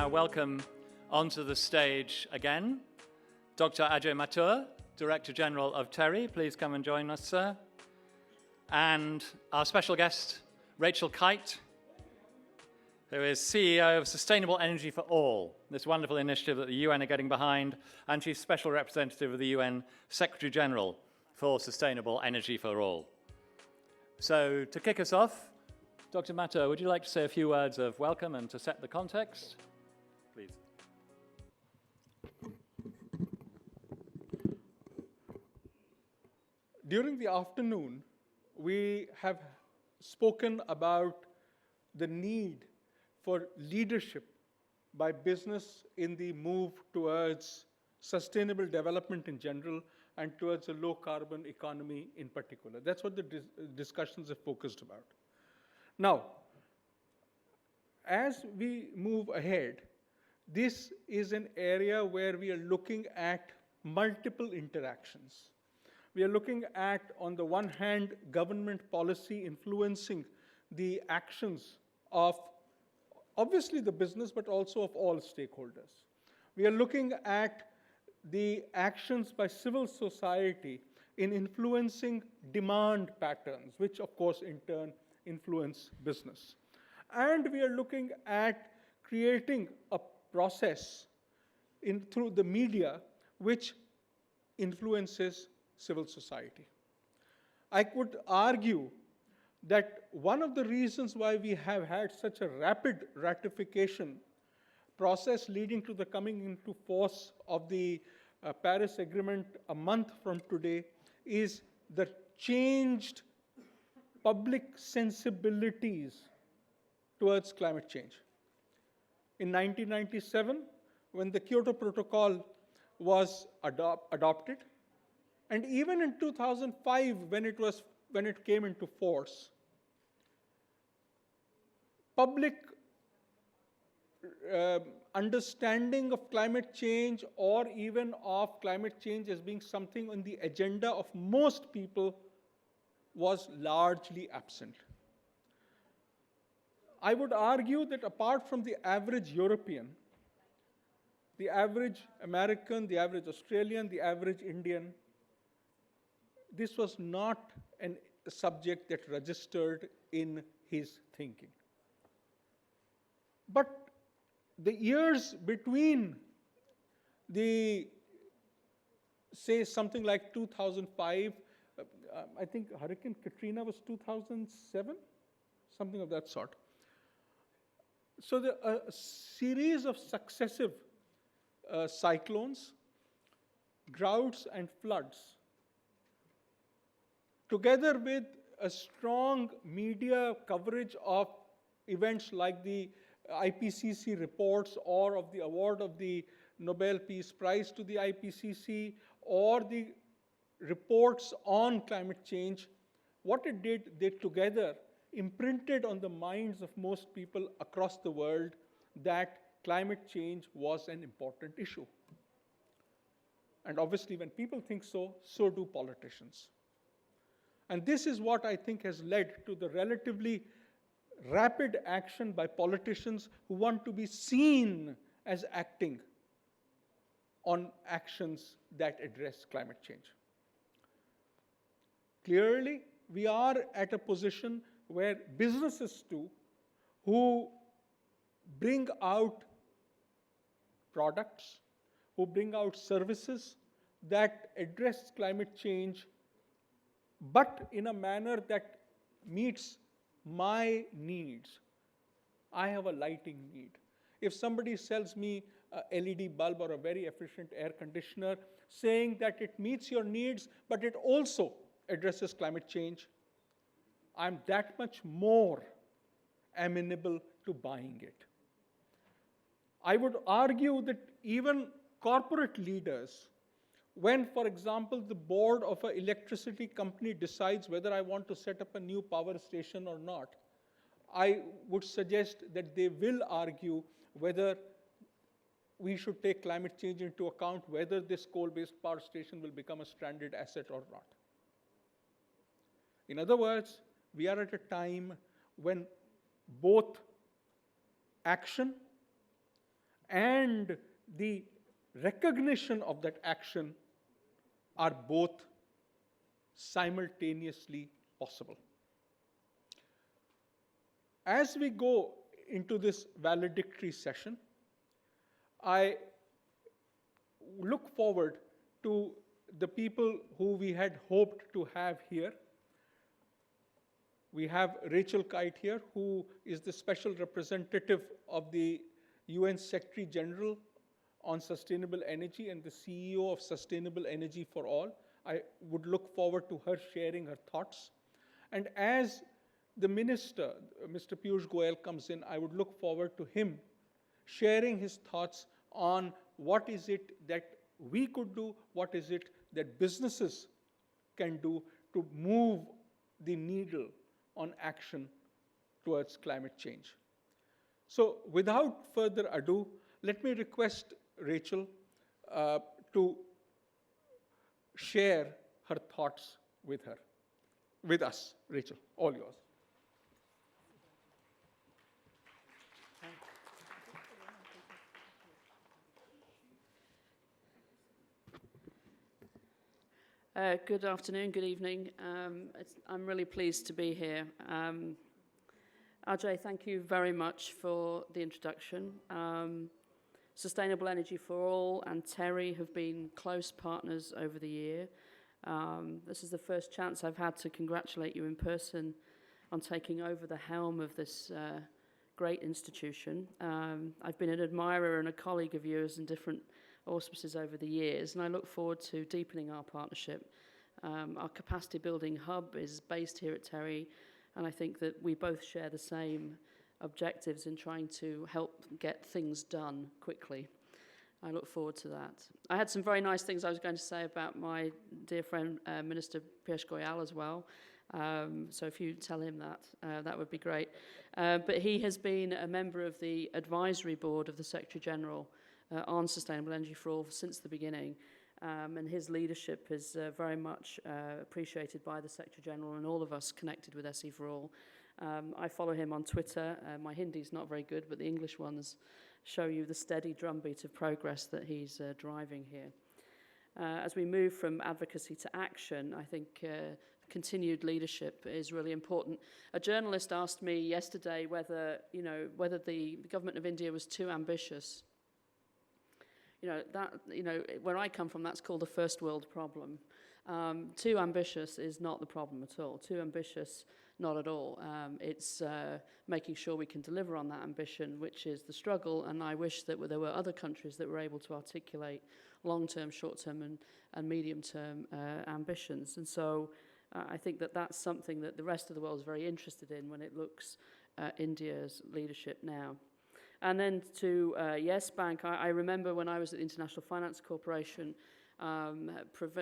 now welcome onto the stage again Dr. Ajay Mathur, Director General of TERI. Please come and join us, sir. And our special guest, Rachel Kyte, who is CEO of Sustainable Energy for All, this wonderful initiative that the UN are getting behind, and she's Special Representative of the UN Secretary General for Sustainable Energy for All. So to kick us off, Dr. Mathur, would you like to say a few words of welcome and to set the context? Please. During the afternoon, we have spoken about the need for leadership by business in the move towards sustainable development in general and towards a low-carbon economy in particular. That's what the discussions have focused about. Now, as we move ahead, this is an area where we are looking at multiple interactions. We are looking at, on the one hand, government policy influencing the actions of, obviously, the business, but also of all stakeholders. We are looking at the actions by civil society in influencing demand patterns, which, of course, in turn, influence business. And we are looking at creating a process through the media which influences civil society. I could argue that one of the reasons why we have had such a rapid ratification process leading to the coming into force of the Paris Agreement a month from today is the changed public sensibilities towards climate change. In 1997, when the Kyoto Protocol was adopted, and even in 2005, when it came into force, public understanding of climate change, or even of climate change as being something on the agenda of most people, was largely absent. I would argue that apart from the average European, the average American, the average Australian, the average Indian, this was not a subject that registered in his thinking. But the years between say something like 2005, I think Hurricane Katrina was 2007, something of that sort. So a series of successive cyclones, droughts, and floods, together with a strong media coverage of events like the IPCC reports, or of the award of the Nobel Peace Prize to the IPCC, or the reports on climate change, what it did, they together imprinted on the minds of most people across the world that climate change was an important issue. And obviously, when people think so, so do politicians. And this is what I think has led to the relatively rapid action by politicians who want to be seen as acting on actions that address climate change. Clearly, we are at a position where businesses too, who bring out products, who bring out services that address climate change, but in a manner that meets my needs. I have a lighting need. If somebody sells me a LED bulb or a very efficient air conditioner, saying that it meets your needs, but it also addresses climate change, I'm that much more amenable to buying it. I would argue that even corporate leaders, when, for example, the board of an electricity company decides whether I want to set up a new power station or not, I would suggest that they will argue whether we should take climate change into account, whether this coal-based power station will become a stranded asset or not. In other words, we are at a time when both action and the recognition of that action are both simultaneously possible. As we go into this valedictory session, I look forward to the people who we had hoped to have here. We have Rachel Kyte here, who is the special representative of the UN Secretary General on Sustainable Energy and the CEO of Sustainable Energy for All. I would look forward to her sharing her thoughts. And as the minister, Mr. Piyush Goyal, comes in, I would look forward to him sharing his thoughts on what is it that we could do, what is it that businesses can do to move the needle on action towards climate change. So without further ado, let me request Rachel to share her thoughts with us. Rachel, all yours. Good afternoon, good evening. I'm really pleased to be here. Ajay, thank you very much for the introduction. Sustainable Energy for All and TERI have been close partners over the year. This is the first chance I've had to congratulate you in person on taking over the helm of this great institution. I've been an admirer and a colleague of yours in different auspices over the years, and I look forward to deepening our partnership. Our capacity building hub is based here at TERI, and I think that we both share the same objectives in trying to help get things done quickly. I look forward to that. I had some very nice things I was going to say about my dear friend, Minister Piyush Goyal as well. So if you tell him that, that would be great. But he has been a member of the advisory board of the Secretary General on Sustainable Energy for All since the beginning. And his leadership is very much appreciated by the Secretary General and all of us connected with SE for All. I follow him on Twitter. My Hindi's not very good, but the English ones show you the steady drumbeat of progress that he's driving here. As we move from advocacy to action, I think continued leadership is really important. A journalist asked me yesterday whether the government of India was too ambitious. Where I come from, that's called a first world problem. Too ambitious is not the problem at all. Too ambitious, not at all. It's making sure we can deliver on that ambition, which is the struggle, and I wish that there were other countries that were able to articulate long-term, short-term, and medium-term ambitions. And so I think that that's something that the rest of the world is very interested in when it looks at India's leadership now. And then to Yes Bank, I remember when I was at the International Finance Corporation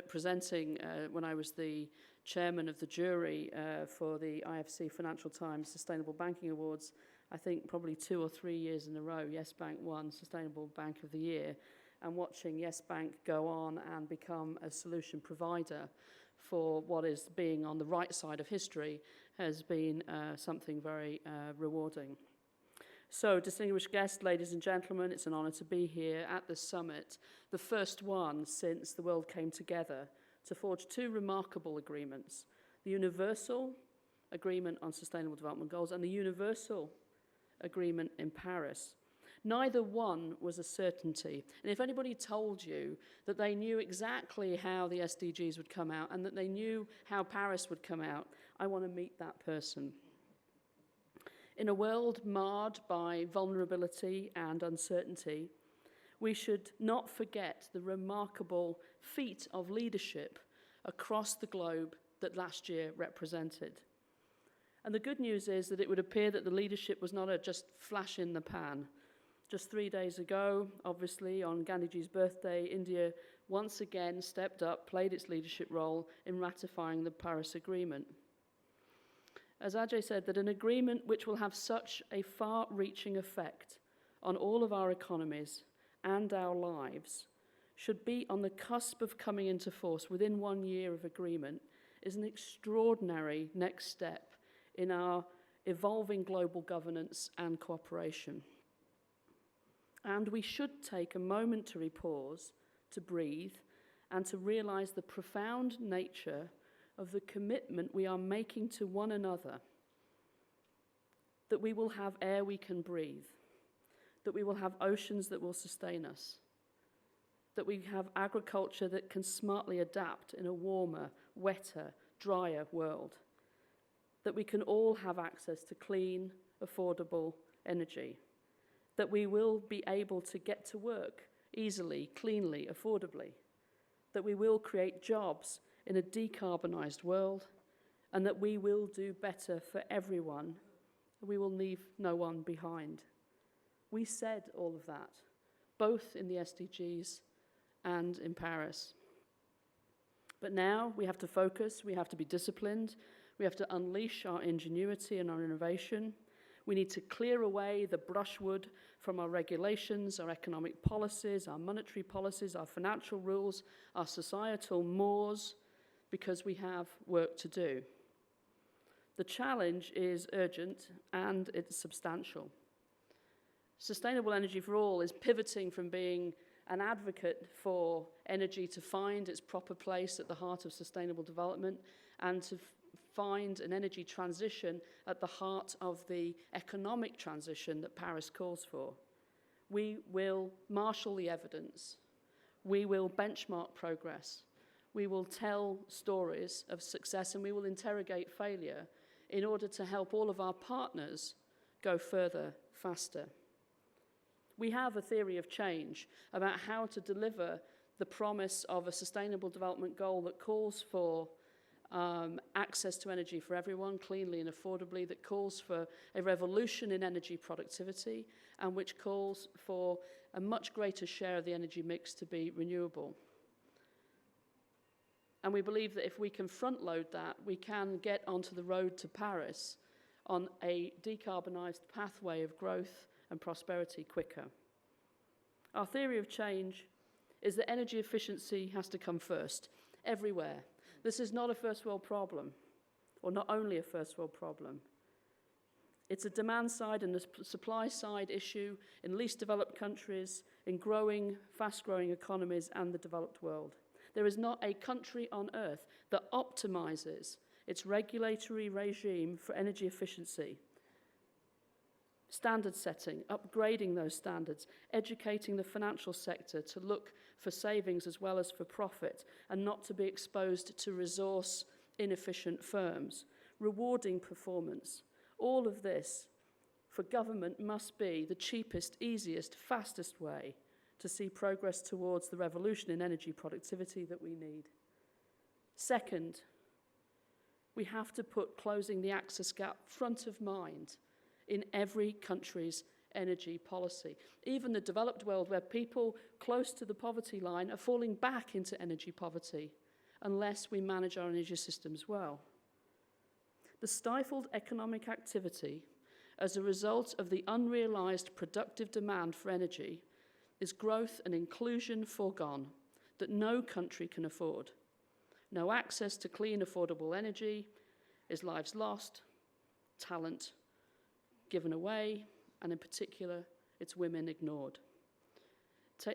presenting when I was the chairman of the jury for the IFC Financial Times Sustainable Banking Awards. I think probably 2 or 3 years in a row, Yes Bank won Sustainable Bank of the Year. And watching Yes Bank go on and become a solution provider for what is being on the right side of history has been something very rewarding. So, distinguished guests, ladies and gentlemen, it's an honor to be here at this summit, the first one since the world came together to forge 2 remarkable agreements, the Universal Agreement on Sustainable Development Goals and the Universal Agreement in Paris. Neither one was a certainty. And if anybody told you that they knew exactly how the SDGs would come out and that they knew how Paris would come out, I want to meet that person. In a world marred by vulnerability and uncertainty, we should not forget the remarkable feat of leadership across the globe that last year represented. And the good news is that it would appear that the leadership was not a just flash in the pan. Just 3 days ago, obviously, on Gandhiji's birthday, India once again stepped up, played its leadership role in ratifying the Paris Agreement. As Ajay said, that an agreement which will have such a far-reaching effect on all of our economies and our lives should be on the cusp of coming into force within 1 year of agreement is an extraordinary next step in our evolving global governance and cooperation. And we should take a momentary pause to breathe and to realize the profound nature of the commitment we are making to one another, that we will have air we can breathe, that we will have oceans that will sustain us, that we have agriculture that can smartly adapt in a warmer, wetter, drier world, that we can all have access to clean, affordable energy, that we will be able to get to work easily, cleanly, affordably, that we will create jobs in a decarbonised world, and that we will do better for everyone. We will leave no one behind. We said all of that, both in the SDGs and in Paris. But now we have to focus, we have to be disciplined, we have to unleash our ingenuity and our innovation. We need to clear away the brushwood from our regulations, our economic policies, our monetary policies, our financial rules, our societal mores, because we have work to do. The challenge is urgent and it's substantial. Sustainable Energy for All is pivoting from being an advocate for energy to find its proper place at the heart of sustainable development and to find an energy transition at the heart of the economic transition that Paris calls for. We will marshal the evidence. We will benchmark progress. We will tell stories of success and we will interrogate failure in order to help all of our partners go further, faster. We have a theory of change about how to deliver the promise of a sustainable development goal that calls for access to energy for everyone, cleanly and affordably, that calls for a revolution in energy productivity, and which calls for a much greater share of the energy mix to be renewable. And we believe that if we can front-load that, we can get onto the road to Paris on a decarbonised pathway of growth and prosperity quicker. Our theory of change is that energy efficiency has to come first, everywhere. This is not a first world problem, or not only a first world problem. It's a demand side and a supply side issue in least developed countries, in growing, fast-growing economies and the developed world. There is not a country on earth that optimizes its regulatory regime for energy efficiency. Standard setting, upgrading those standards, educating the financial sector to look for savings as well as for profit and not to be exposed to resource inefficient firms, rewarding performance. All of this for government must be the cheapest, easiest, fastest way to see progress towards the revolution in energy productivity that we need. Second, we have to put closing the access gap front of mind in every country's energy policy. Even the developed world, where people close to the poverty line are falling back into energy poverty unless we manage our energy systems well. The stifled economic activity as a result of the unrealized productive demand for energy is growth and inclusion foregone that no country can afford. No access to clean, affordable energy is lives lost, talent given away, and in particular, it's women ignored.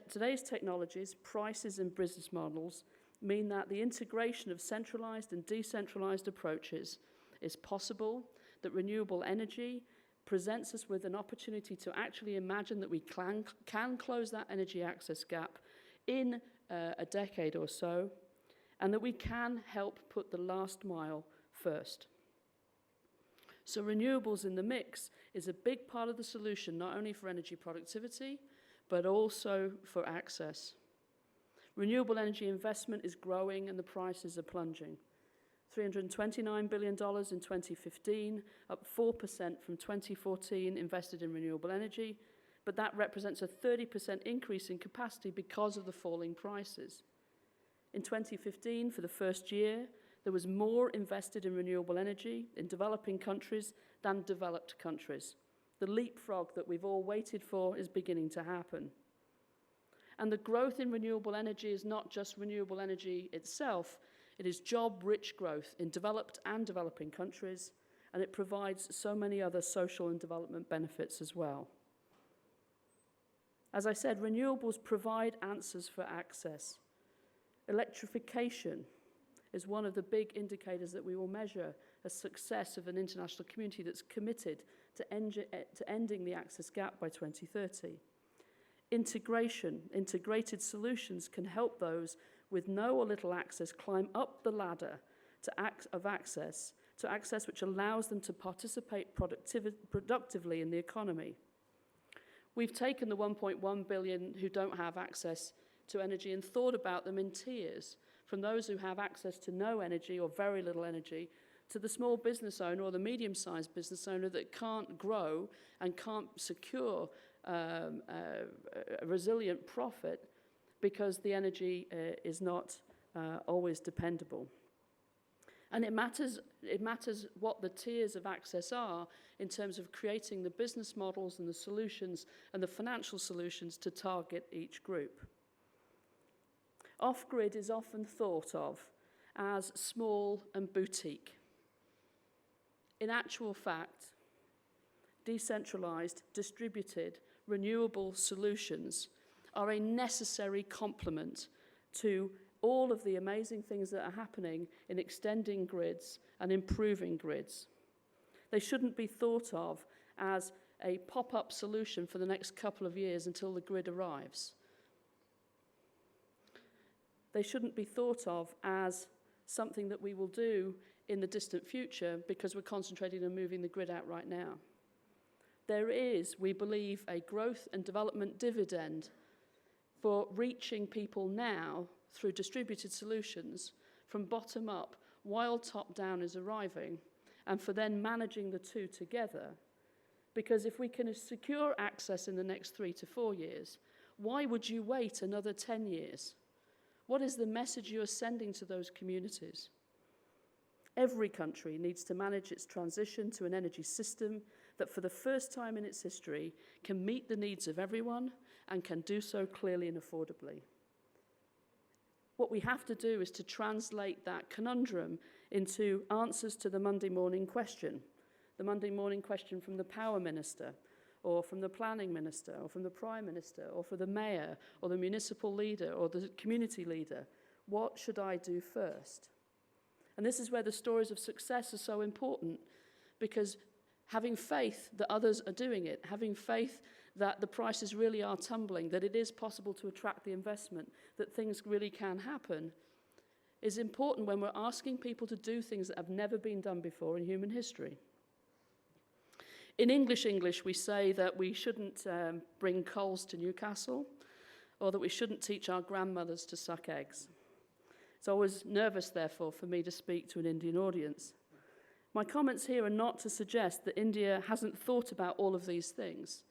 Today's technologies, prices, and business models mean that the integration of centralized and decentralized approaches is possible, that renewable energy presents us with an opportunity to actually imagine that we can close that energy access gap in a decade or so, and that we can help put the last mile first. So renewables in the mix is a big part of the solution, not only for energy productivity, but also for access. Renewable energy investment is growing and the prices are plunging. $329 billion in 2015, up 4% from 2014 invested in renewable energy, but that represents a 30% increase in capacity because of the falling prices. In 2015, for the first year, there was more invested in renewable energy in developing countries than developed countries. The leapfrog that we've all waited for is beginning to happen. And the growth in renewable energy is not just renewable energy itself, it is job-rich growth in developed and developing countries, and it provides so many other social and development benefits as well. As I said, renewables provide answers for access. Electrification is one of the big indicators that we will measure a success of an international community that's committed to ending the access gap by 2030. Integrated solutions can help those with no or little access climb up the ladder of access to access which allows them to participate productively in the economy. We've taken the 1.1 billion who don't have access to energy and thought about them in tiers, from those who have access to no energy or very little energy, to the small business owner or the medium-sized business owner that can't grow and can't secure a resilient profit because the energy is not always dependable. And it matters what the tiers of access are in terms of creating the business models and the solutions and the financial solutions to target each group. Off-grid is often thought of as small and boutique. In actual fact, decentralized, distributed, renewable solutions are a necessary complement to all of the amazing things that are happening in extending grids and improving grids. They shouldn't be thought of as a pop-up solution for the next couple of years until the grid arrives. They shouldn't be thought of as something that we will do in the distant future because we're concentrating on moving the grid out right now. There is, we believe, a growth and development dividend for reaching people now through distributed solutions from bottom up while top down is arriving, and for then managing the two together. Because if we can secure access in the next 3 to 4 years, why would you wait another 10 years? What is the message you are sending to those communities? Every country needs to manage its transition to an energy system that for the first time in its history can meet the needs of everyone and can do so clearly and affordably. What we have to do is to translate that conundrum into answers to the Monday morning question from the power minister, or from the planning minister, or from the prime minister, or for the mayor, or the municipal leader, or the community leader. What should I do first? And this is where the stories of success are so important, because having faith that others are doing it, having faith that the prices really are tumbling, that it is possible to attract the investment, that things really can happen, is important when we're asking people to do things that have never been done before in human history. In English, we say that we shouldn't bring coals to Newcastle, or that we shouldn't teach our grandmothers to suck eggs. It's always nervous, therefore, for me to speak to an Indian audience. My comments here are not to suggest that India hasn't thought about all of these things,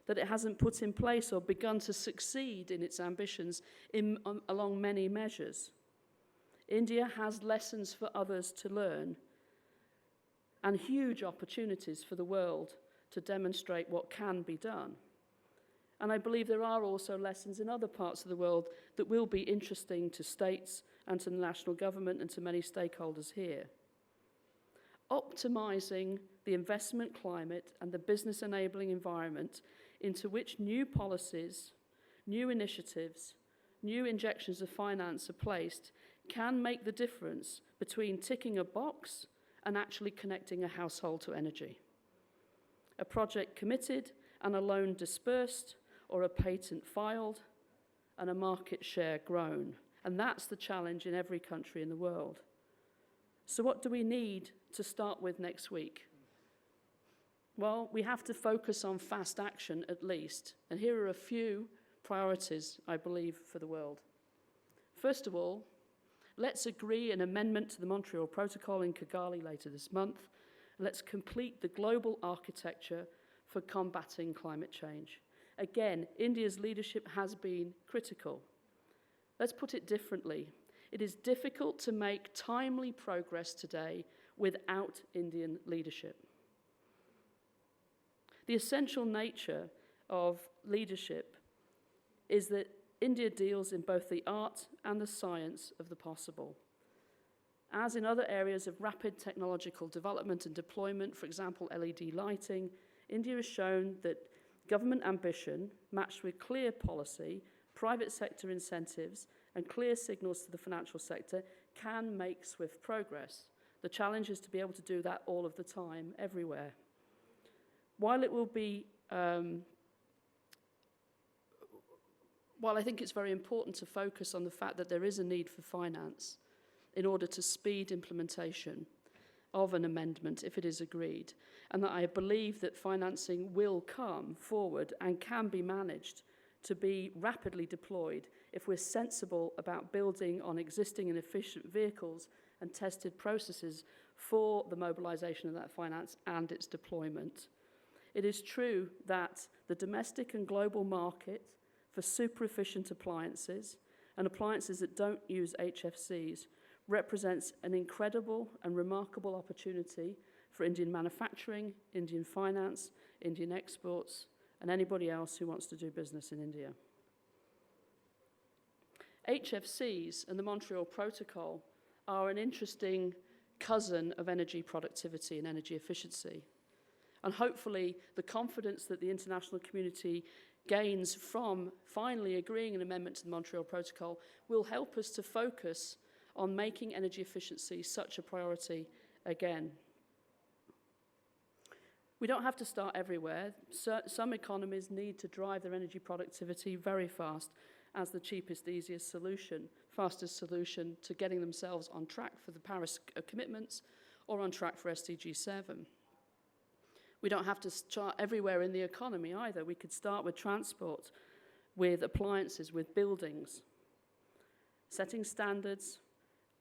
that it hasn't put in place or begun to succeed in its ambitions along many measures. India has lessons for others to learn and huge opportunities for the world to demonstrate what can be done. And I believe there are also lessons in other parts of the world that will be interesting to states and to the national government and to many stakeholders here. Optimizing the investment climate and the business enabling environment into which new policies, new initiatives, new injections of finance are placed can make the difference between ticking a box and actually connecting a household to energy. A project committed and a loan dispersed, or a patent filed and a market share grown. And that's the challenge in every country in the world. So what do we need to start with next week? Well, we have to focus on fast action at least. And here are a few priorities, I believe, for the world. First of all, let's agree an amendment to the Montreal Protocol in Kigali later this month. Let's complete the global architecture for combating climate change. Again, India's leadership has been critical. Let's put it differently. It is difficult to make timely progress today without Indian leadership. The essential nature of leadership is that India deals in both the art and the science of the possible. As in other areas of rapid technological development and deployment, for example, LED lighting, India has shown that Government ambition, matched with clear policy, private sector incentives, and clear signals to the financial sector, can make swift progress. The challenge is to be able to do that all of the time, everywhere. While it will be, while I think it's very important to focus on the fact that there is a need for finance in order to speed implementation of an amendment if it is agreed, and that I believe that financing will come forward and can be managed to be rapidly deployed if we're sensible about building on existing and efficient vehicles and tested processes for the mobilisation of that finance and its deployment. It is true that the domestic and global market for super efficient appliances and appliances that don't use HFCs represents an incredible and remarkable opportunity for Indian manufacturing, Indian finance, Indian exports, and anybody else who wants to do business in India. HFCs and the Montreal Protocol are an interesting cousin of energy productivity and energy efficiency. And hopefully the confidence that the international community gains from finally agreeing an amendment to the Montreal Protocol will help us to focus on making energy efficiency such a priority again. We don't have to start everywhere. Some economies need to drive their energy productivity very fast as the cheapest, easiest solution, fastest solution to getting themselves on track for the Paris commitments or on track for SDG 7. We don't have to start everywhere in the economy either. We could start with transport, with appliances, with buildings, setting standards,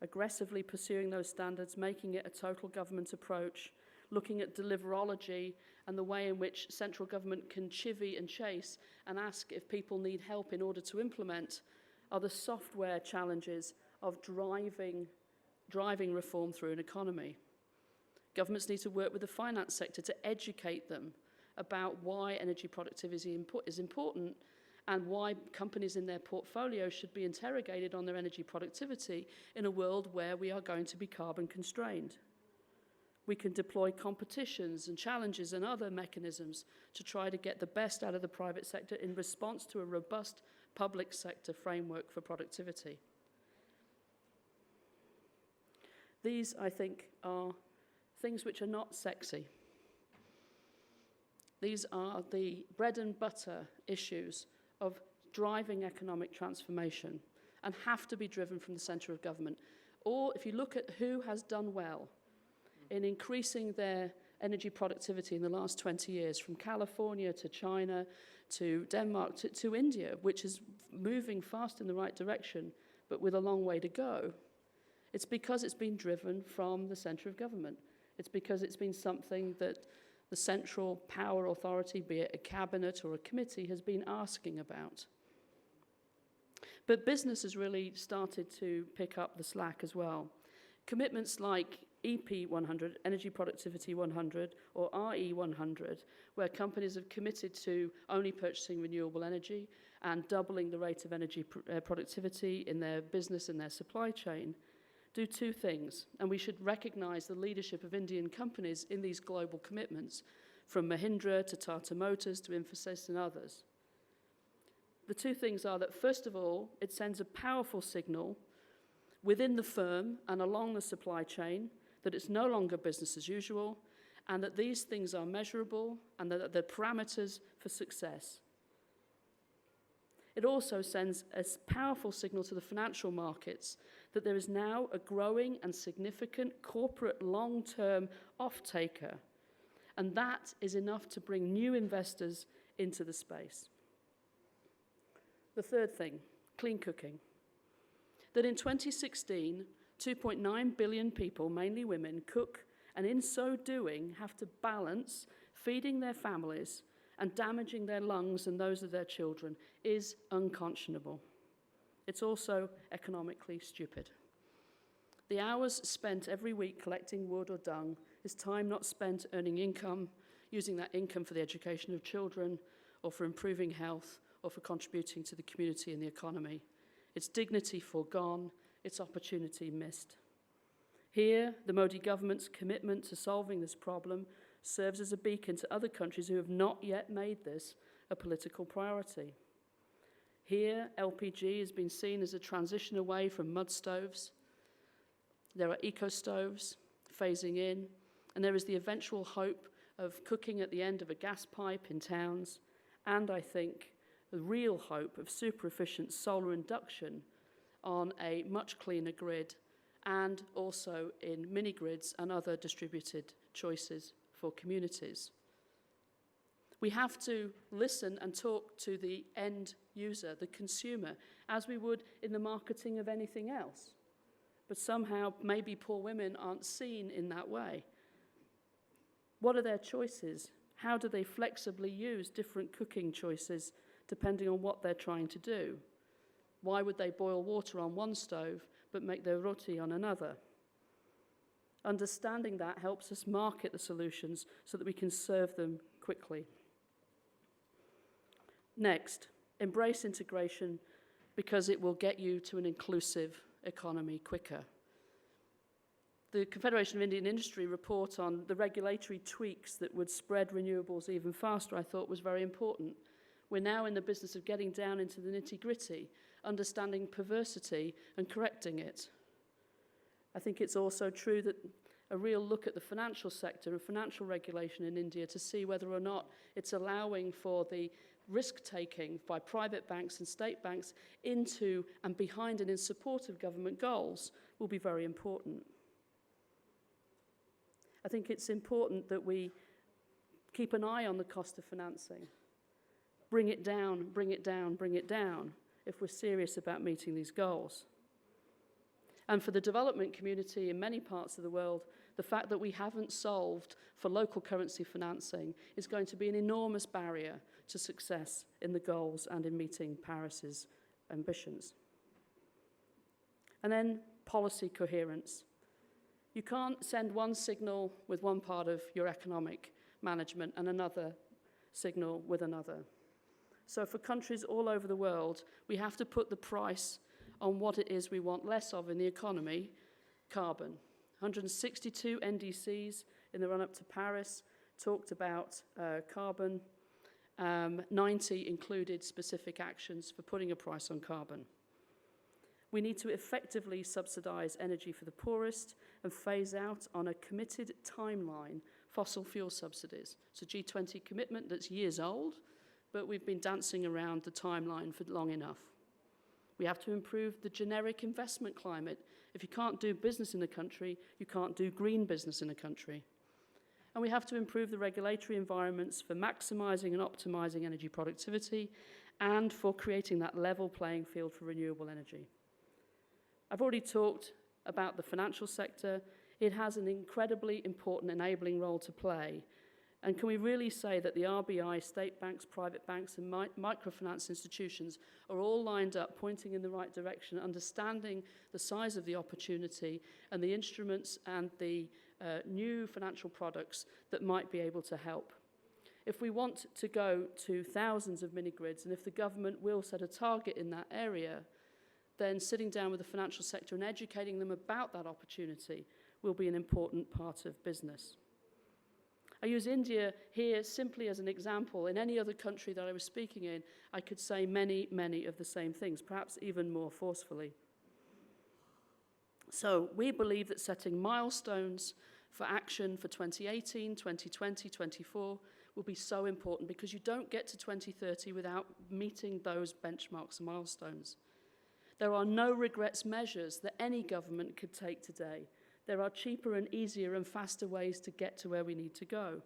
aggressively pursuing those standards, making it a total government approach, looking at deliverology and the way in which central government can chivvy and chase and ask if people need help in order to implement, are the software challenges of driving reform through an economy. Governments need to work with the finance sector to educate them about why energy productivity is important and why companies in their portfolio should be interrogated on their energy productivity in a world where we are going to be carbon constrained. We can deploy competitions and challenges and other mechanisms to try to get the best out of the private sector in response to a robust public sector framework for productivity. These, I think, are things which are not sexy. These are the bread and butter issues of driving economic transformation and have to be driven from the centre of government. Or if you look at who has done well in increasing their energy productivity in the last 20 years, from California to China to Denmark to India, which is moving fast in the right direction, but with a long way to go, it's because it's been driven from the centre of government. It's because it's been something that the central power authority, be it a cabinet or a committee, has been asking about. But business has really started to pick up the slack as well. Commitments like EP 100, Energy Productivity 100, or RE 100, where companies have committed to only purchasing renewable energy and doubling the rate of energy productivity in their business and their supply chain, do two things. And we should recognize the leadership of Indian companies in these global commitments, from Mahindra to Tata Motors to Infosys and others. The two things are that, first of all, it sends a powerful signal within the firm and along the supply chain that it's no longer business as usual, and that these things are measurable and that they're parameters for success. It also sends a powerful signal to the financial markets that there is now a growing and significant corporate long-term off-taker, and that is enough to bring new investors into the space. The third thing, clean cooking. That in 2016, 2.9 billion people, mainly women, cook, and in so doing have to balance feeding their families and damaging their lungs and those of their children is unconscionable. It's also economically stupid. The hours spent every week collecting wood or dung is time not spent earning income, using that income for the education of children, or for improving health, or for contributing to the community and the economy. It's dignity foregone, it's opportunity missed. Here, the Modi government's commitment to solving this problem serves as a beacon to other countries who have not yet made this a political priority. Here, LPG has been seen as a transition away from mud stoves. There are eco-stoves phasing in, and there is the eventual hope of cooking at the end of a gas pipe in towns, and I think the real hope of super-efficient solar induction on a much cleaner grid, and also in mini-grids and other distributed choices for communities. We have to listen and talk to the end user, the consumer, as we would in the marketing of anything else. But somehow, maybe poor women aren't seen in that way. What are their choices? How do they flexibly use different cooking choices depending on what they're trying to do? Why would they boil water on one stove but make their roti on another? Understanding that helps us market the solutions so that we can serve them quickly. Next, embrace integration because it will get you to an inclusive economy quicker. The Confederation of Indian Industry report on the regulatory tweaks that would spread renewables even faster, I thought was very important. We're now in the business of getting down into the nitty-gritty, understanding perversity and correcting it. I think it's also true that a real look at the financial sector and financial regulation in India to see whether or not it's allowing for the risk-taking by private banks and state banks into and behind and in support of government goals will be very important. I think it's important that we keep an eye on the cost of financing. Bring it down, bring it down, bring it down if we're serious about meeting these goals. And for the development community in many parts of the world, the fact that we haven't solved for local currency financing is going to be an enormous barrier to success in the goals and in meeting Paris's ambitions. And then policy coherence. You can't send one signal with one part of your economic management and another signal with another. So for countries all over the world, we have to put the price on what it is we want less of in the economy, carbon. 162 NDCs in the run-up to Paris talked about carbon. 90 included specific actions for putting a price on carbon. We need to effectively subsidize energy for the poorest and phase out on a committed timeline fossil fuel subsidies. It's a G20 commitment that's years old, but we've been dancing around the timeline for long enough. We have to improve the generic investment climate. If you can't do business in a country, you can't do green business in a country. And we have to improve the regulatory environments for maximizing and optimizing energy productivity and for creating that level playing field for renewable energy. I've already talked about the financial sector. It has an incredibly important enabling role to play. And can we really say that the RBI, state banks, private banks, and microfinance institutions are all lined up, pointing in the right direction, understanding the size of the opportunity and the instruments and the new financial products that might be able to help? If we want to go to thousands of mini-grids, and if the government will set a target in that area, then sitting down with the financial sector and educating them about that opportunity will be an important part of business. I use India here simply as an example. In any other country that I was speaking in, I could say many, many of the same things, perhaps even more forcefully. So we believe that setting milestones for action for 2018, 2020, 2024 will be so important because you don't get to 2030 without meeting those benchmarks and milestones. There are no regrets measures that any government could take today. There are cheaper and easier and faster ways to get to where we need to go.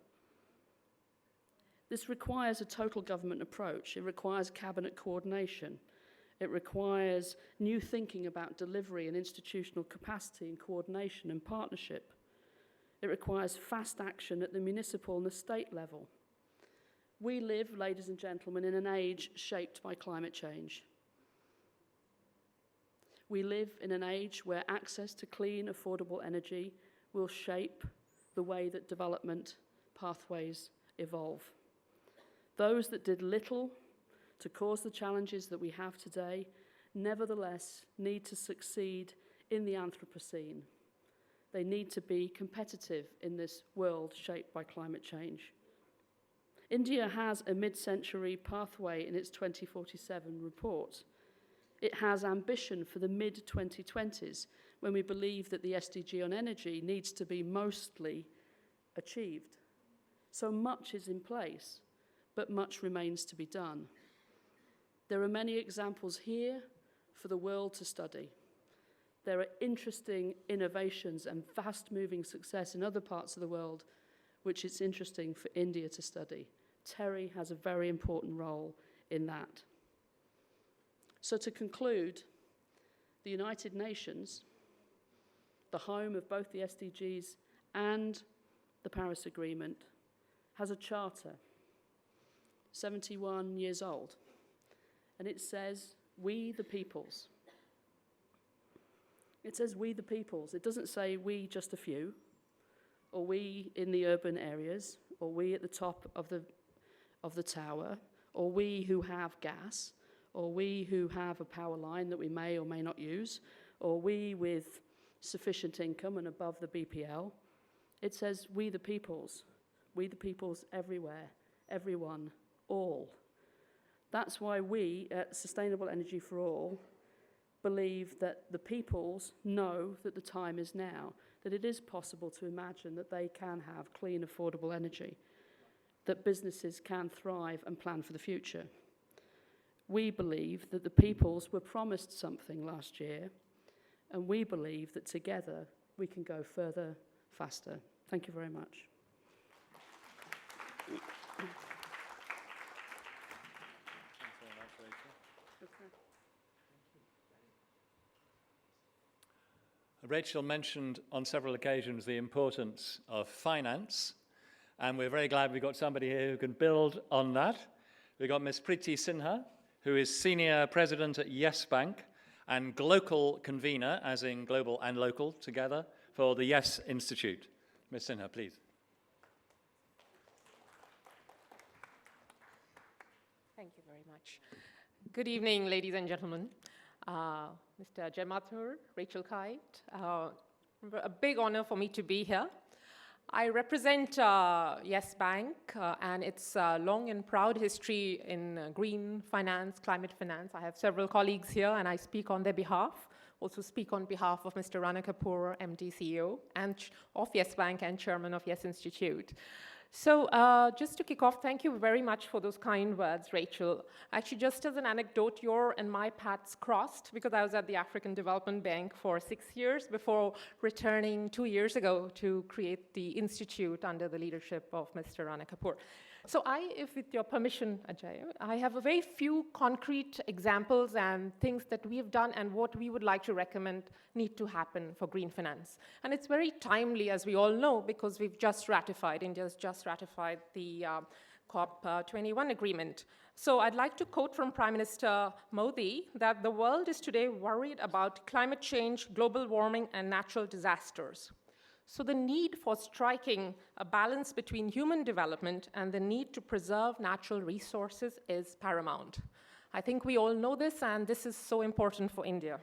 This requires a total government approach. It requires cabinet coordination. It requires new thinking about delivery and institutional capacity and coordination and partnership. It requires fast action at the municipal and the state level. We live, ladies and gentlemen, in an age shaped by climate change. We live in an age where access to clean, affordable energy will shape the way that development pathways evolve. Those that did little to cause the challenges that we have today, nevertheless, need to succeed in the Anthropocene. They need to be competitive in this world shaped by climate change. India has a mid-century pathway in its 2047 report. It has ambition for the mid-2020s, when we believe that the SDG on energy needs to be mostly achieved. So much is in place, but much remains to be done. There are many examples here for the world to study. There are interesting innovations and fast-moving success in other parts of the world, which it's interesting for India to study. TERI has a very important role in that. So to conclude, the United Nations, the home of both the SDGs and the Paris Agreement, has a charter, 71 years old, and it says, "We the peoples." It says, "We the peoples." It doesn't say, "We just a few," or "we in the urban areas," or "we at the top of the tower," or "we who have gas," or "we who have a power line that we may or may not use," or "we with sufficient income and above the BPL." It says, "We the peoples." We the peoples everywhere, everyone, all. That's why we at Sustainable Energy for All believe that the peoples know that the time is now, that it is possible to imagine that they can have clean, affordable energy, that businesses can thrive and plan for the future. We believe that the peoples were promised something last year, and we believe that together we can go further, faster. Thank you very much. Rachel mentioned on several occasions the importance of finance, and we're very glad we got somebody here who can build on that. We've got Ms. Preeti Sinha, who is Senior President at Yes Bank and Global Convenor, as in global and local together, for the Yes Institute. Ms. Sinha, please. Thank you very much. Good evening, ladies and gentlemen. Mr. Ajay Mathur, Rachel Kyte, a big honor for me to be here. I represent Yes Bank and its long and proud history in green finance, climate finance. I have several colleagues here and I speak on their behalf. Also speak on behalf of Mr. Rana Kapoor, MD, CEO, and of Yes Bank and Chairman of Yes Institute. So just to kick off, thank you very much for those kind words, Rachel. Actually, just as an anecdote, your and my paths crossed because I was at the African Development Bank for 6 years before returning 2 years ago to create the institute under the leadership of Mr. Rana Kapoor. So if with your permission, Ajay, I have a very few concrete examples and things that we have done and what we would like to recommend need to happen for green finance. And it's very timely, as we all know, because we've just ratified, India's just ratified the COP21 agreement. So I'd like to quote from Prime Minister Modi that the world is today worried about climate change, global warming, and natural disasters. So the need for striking a balance between human development and the need to preserve natural resources is paramount. I think we all know this, and this is so important for India.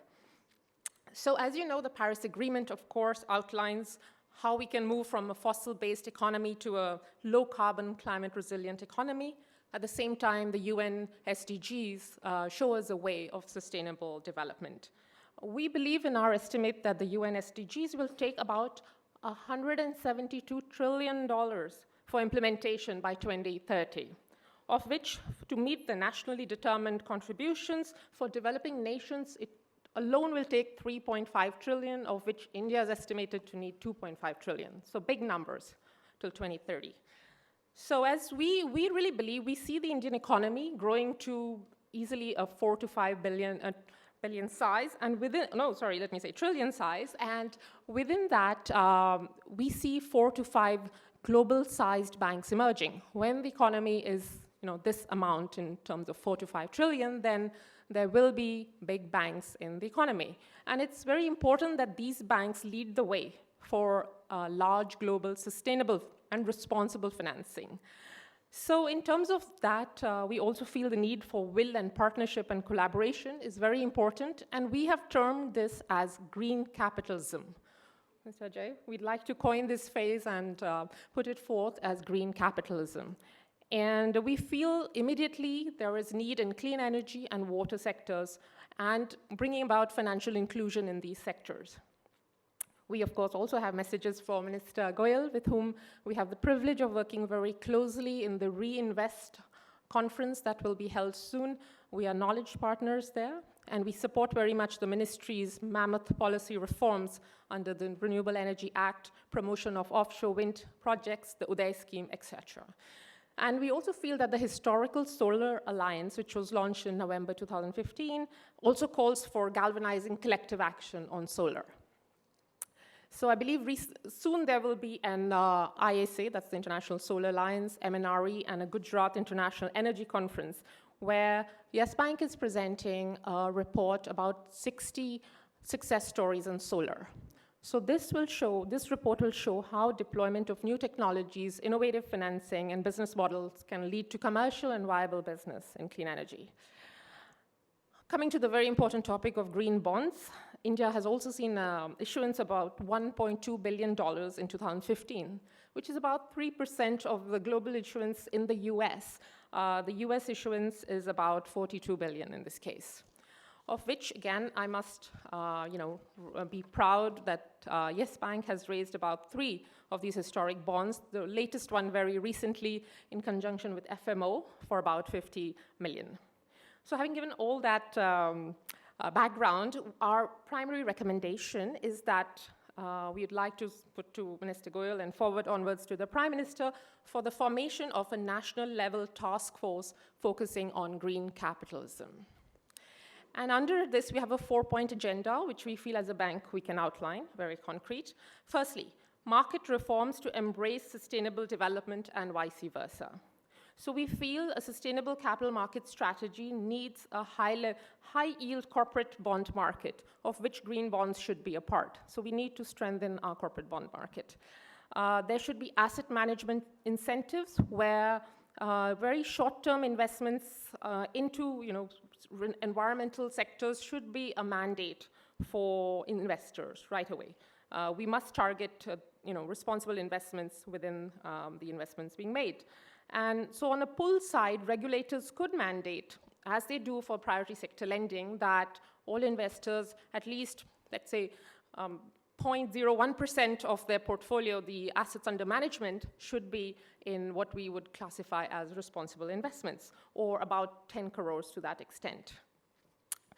So as you know, the Paris Agreement, of course, outlines how we can move from a fossil-based economy to a low-carbon, climate-resilient economy. At the same time, the UN SDGs show us a way of sustainable development. We believe in our estimate that the UN SDGs will take about $172 trillion for implementation by 2030, of which, to meet the nationally determined contributions for developing nations, it alone will take 3.5 trillion, of which India is estimated to need 2.5 trillion. So big numbers till 2030. So as we really believe, we see the Indian economy growing to easily a 4 to 5 billion size, and trillion size, and within that, we see 4 to 5 global-sized banks emerging. When the economy is, this amount in terms of 4 to 5 trillion, then there will be big banks in the economy. And it's very important that these banks lead the way for large, global, sustainable, and responsible financing. So in terms of that, we also feel the need for will and partnership and collaboration is very important, and we have termed this as green capitalism. Mr. Ajay, we'd like to coin this phrase and put it forth as green capitalism. And we feel immediately there is need in clean energy and water sectors and bringing about financial inclusion in these sectors. We, of course, also have messages for Minister Goyal, with whom we have the privilege of working very closely in the Reinvest conference that will be held soon. We are knowledge partners there, and we support very much the ministry's mammoth policy reforms under the Renewable Energy Act, promotion of offshore wind projects, the Uday scheme, etc. And we also feel that the Historical Solar Alliance, which was launched in November 2015, also calls for galvanizing collective action on solar. So I believe soon there will be an ISA, that's the International Solar Alliance, MNRE, and a Gujarat International Energy Conference, where Yes Bank is presenting a report about 60 success stories in solar. So this report will show how deployment of new technologies, innovative financing, and business models can lead to commercial and viable business in clean energy. Coming to the very important topic of green bonds, India has also seen issuance about $1.2 billion in 2015, which is about 3% of the global issuance in the US. The US issuance is about 42 billion in this case, of which, again, I must be proud that Yes Bank has raised about 3 of these historic bonds, the latest one very recently in conjunction with FMO for about 50 million. So having given all that background, our primary recommendation is that we would like to put to Minister Goyal and forward onwards to the Prime Minister for the formation of a national level task force focusing on green capitalism. And under this, we have a 4-point agenda, which we feel as a bank we can outline, very concrete. Firstly, market reforms to embrace sustainable development and vice versa. So we feel a sustainable capital market strategy needs a high-yield corporate bond market, of which green bonds should be a part. So we need to strengthen our corporate bond market. There should be asset management incentives where very short-term investments into environmental sectors should be a mandate for investors right away. We must target responsible investments within the investments being made. And so on a pull side, regulators could mandate, as they do for priority sector lending, that all investors, at least, let's say, 0.01% of their portfolio, the assets under management, should be in what we would classify as responsible investments, or about 10 crores to that extent.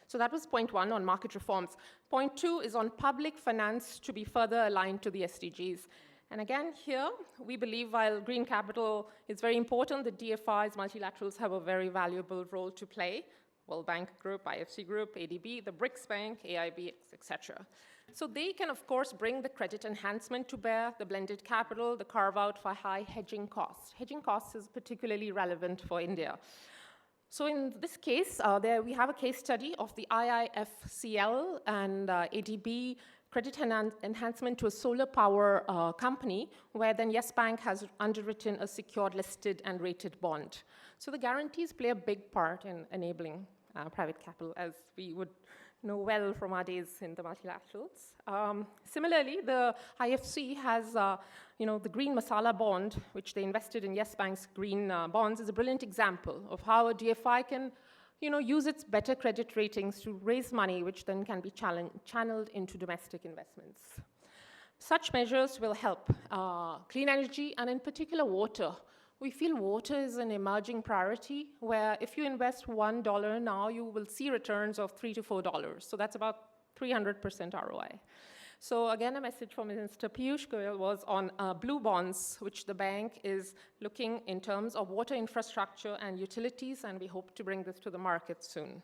So that was point 1 on market reforms. Point 2 is on public finance to be further aligned to the SDGs. And again, here, we believe while green capital is very important, the DFIs, multilaterals, have a very valuable role to play. World Bank Group, IFC Group, ADB, the BRICS Bank, AIB, etc. So they can, of course, bring the credit enhancement to bear, the blended capital, the carve-out for high hedging costs. Hedging costs is particularly relevant for India. So in this case, we have a case study of the IIFCL and ADB credit enhancement to a solar power company, where then Yes Bank has underwritten a secured, listed, and rated bond. So the guarantees play a big part in enabling private capital, as we would know well from our days in the multilaterals. Similarly, the IFC has, the green masala bond, which they invested in Yes Bank's green bonds, is a brilliant example of how a DFI can use its better credit ratings to raise money, which then can be channeled into domestic investments. Such measures will help clean energy, and in particular water. We feel water is an emerging priority, where if you invest $1 now, you will see returns of $3 to $4. So that's about 300% ROI. So again, a message from Minister Piyush Goyal was on blue bonds, which the bank is looking in terms of water infrastructure and utilities, and we hope to bring this to the market soon.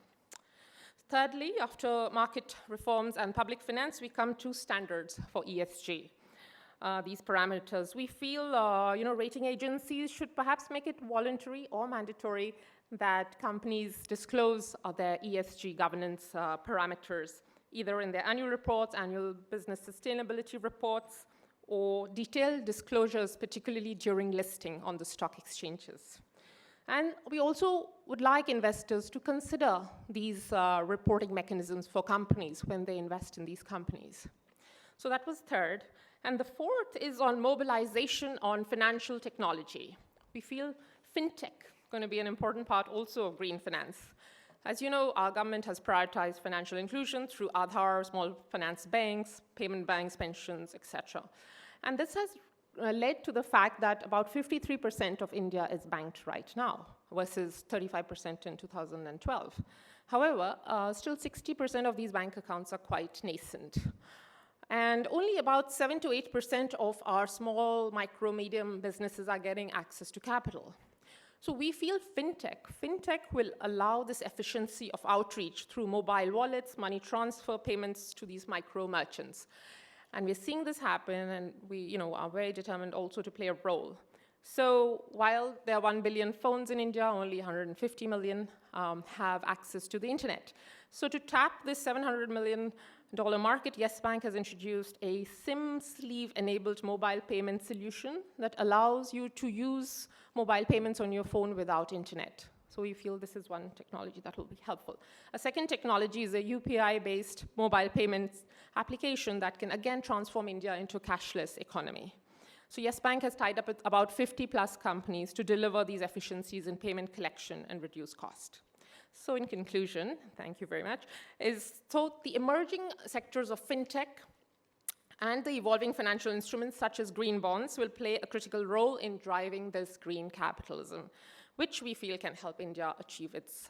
Thirdly, after market reforms and public finance, we come to standards for ESG. These parameters. We feel, rating agencies should perhaps make it voluntary or mandatory that companies disclose their ESG governance parameters, either in their annual reports, annual business sustainability reports, or detailed disclosures, particularly during listing on the stock exchanges. And we also would like investors to consider these reporting mechanisms for companies when they invest in these companies. So that was third. And the fourth is on mobilization on financial technology. We feel fintech going to be an important part also of green finance. As you know, our government has prioritized financial inclusion through Aadhaar, small finance banks, payment banks, pensions, etc. And this has led to the fact that about 53% of India is banked right now versus 35% in 2012. However, still 60% of these bank accounts are quite nascent. And only about 7 to 8% of our small, micro, medium businesses are getting access to capital. So we feel fintech will allow this efficiency of outreach through mobile wallets, money transfer payments to these micro merchants. And we're seeing this happen, and we are very determined also to play a role. So while there are 1 billion phones in India, only 150 million have access to the internet. So to tap this $700 million market, Yes Bank has introduced a SIM sleeve-enabled mobile payment solution that allows you to use mobile payments on your phone without internet. So we feel this is one technology that will be helpful. A second technology is a UPI-based mobile payments application that can again transform India into a cashless economy. So Yes Bank has tied up with about 50+ companies to deliver these efficiencies in payment collection and reduce cost. So in conclusion, thank you very much, so the emerging sectors of fintech and the evolving financial instruments such as green bonds will play a critical role in driving this green capitalism, which we feel can help India achieve its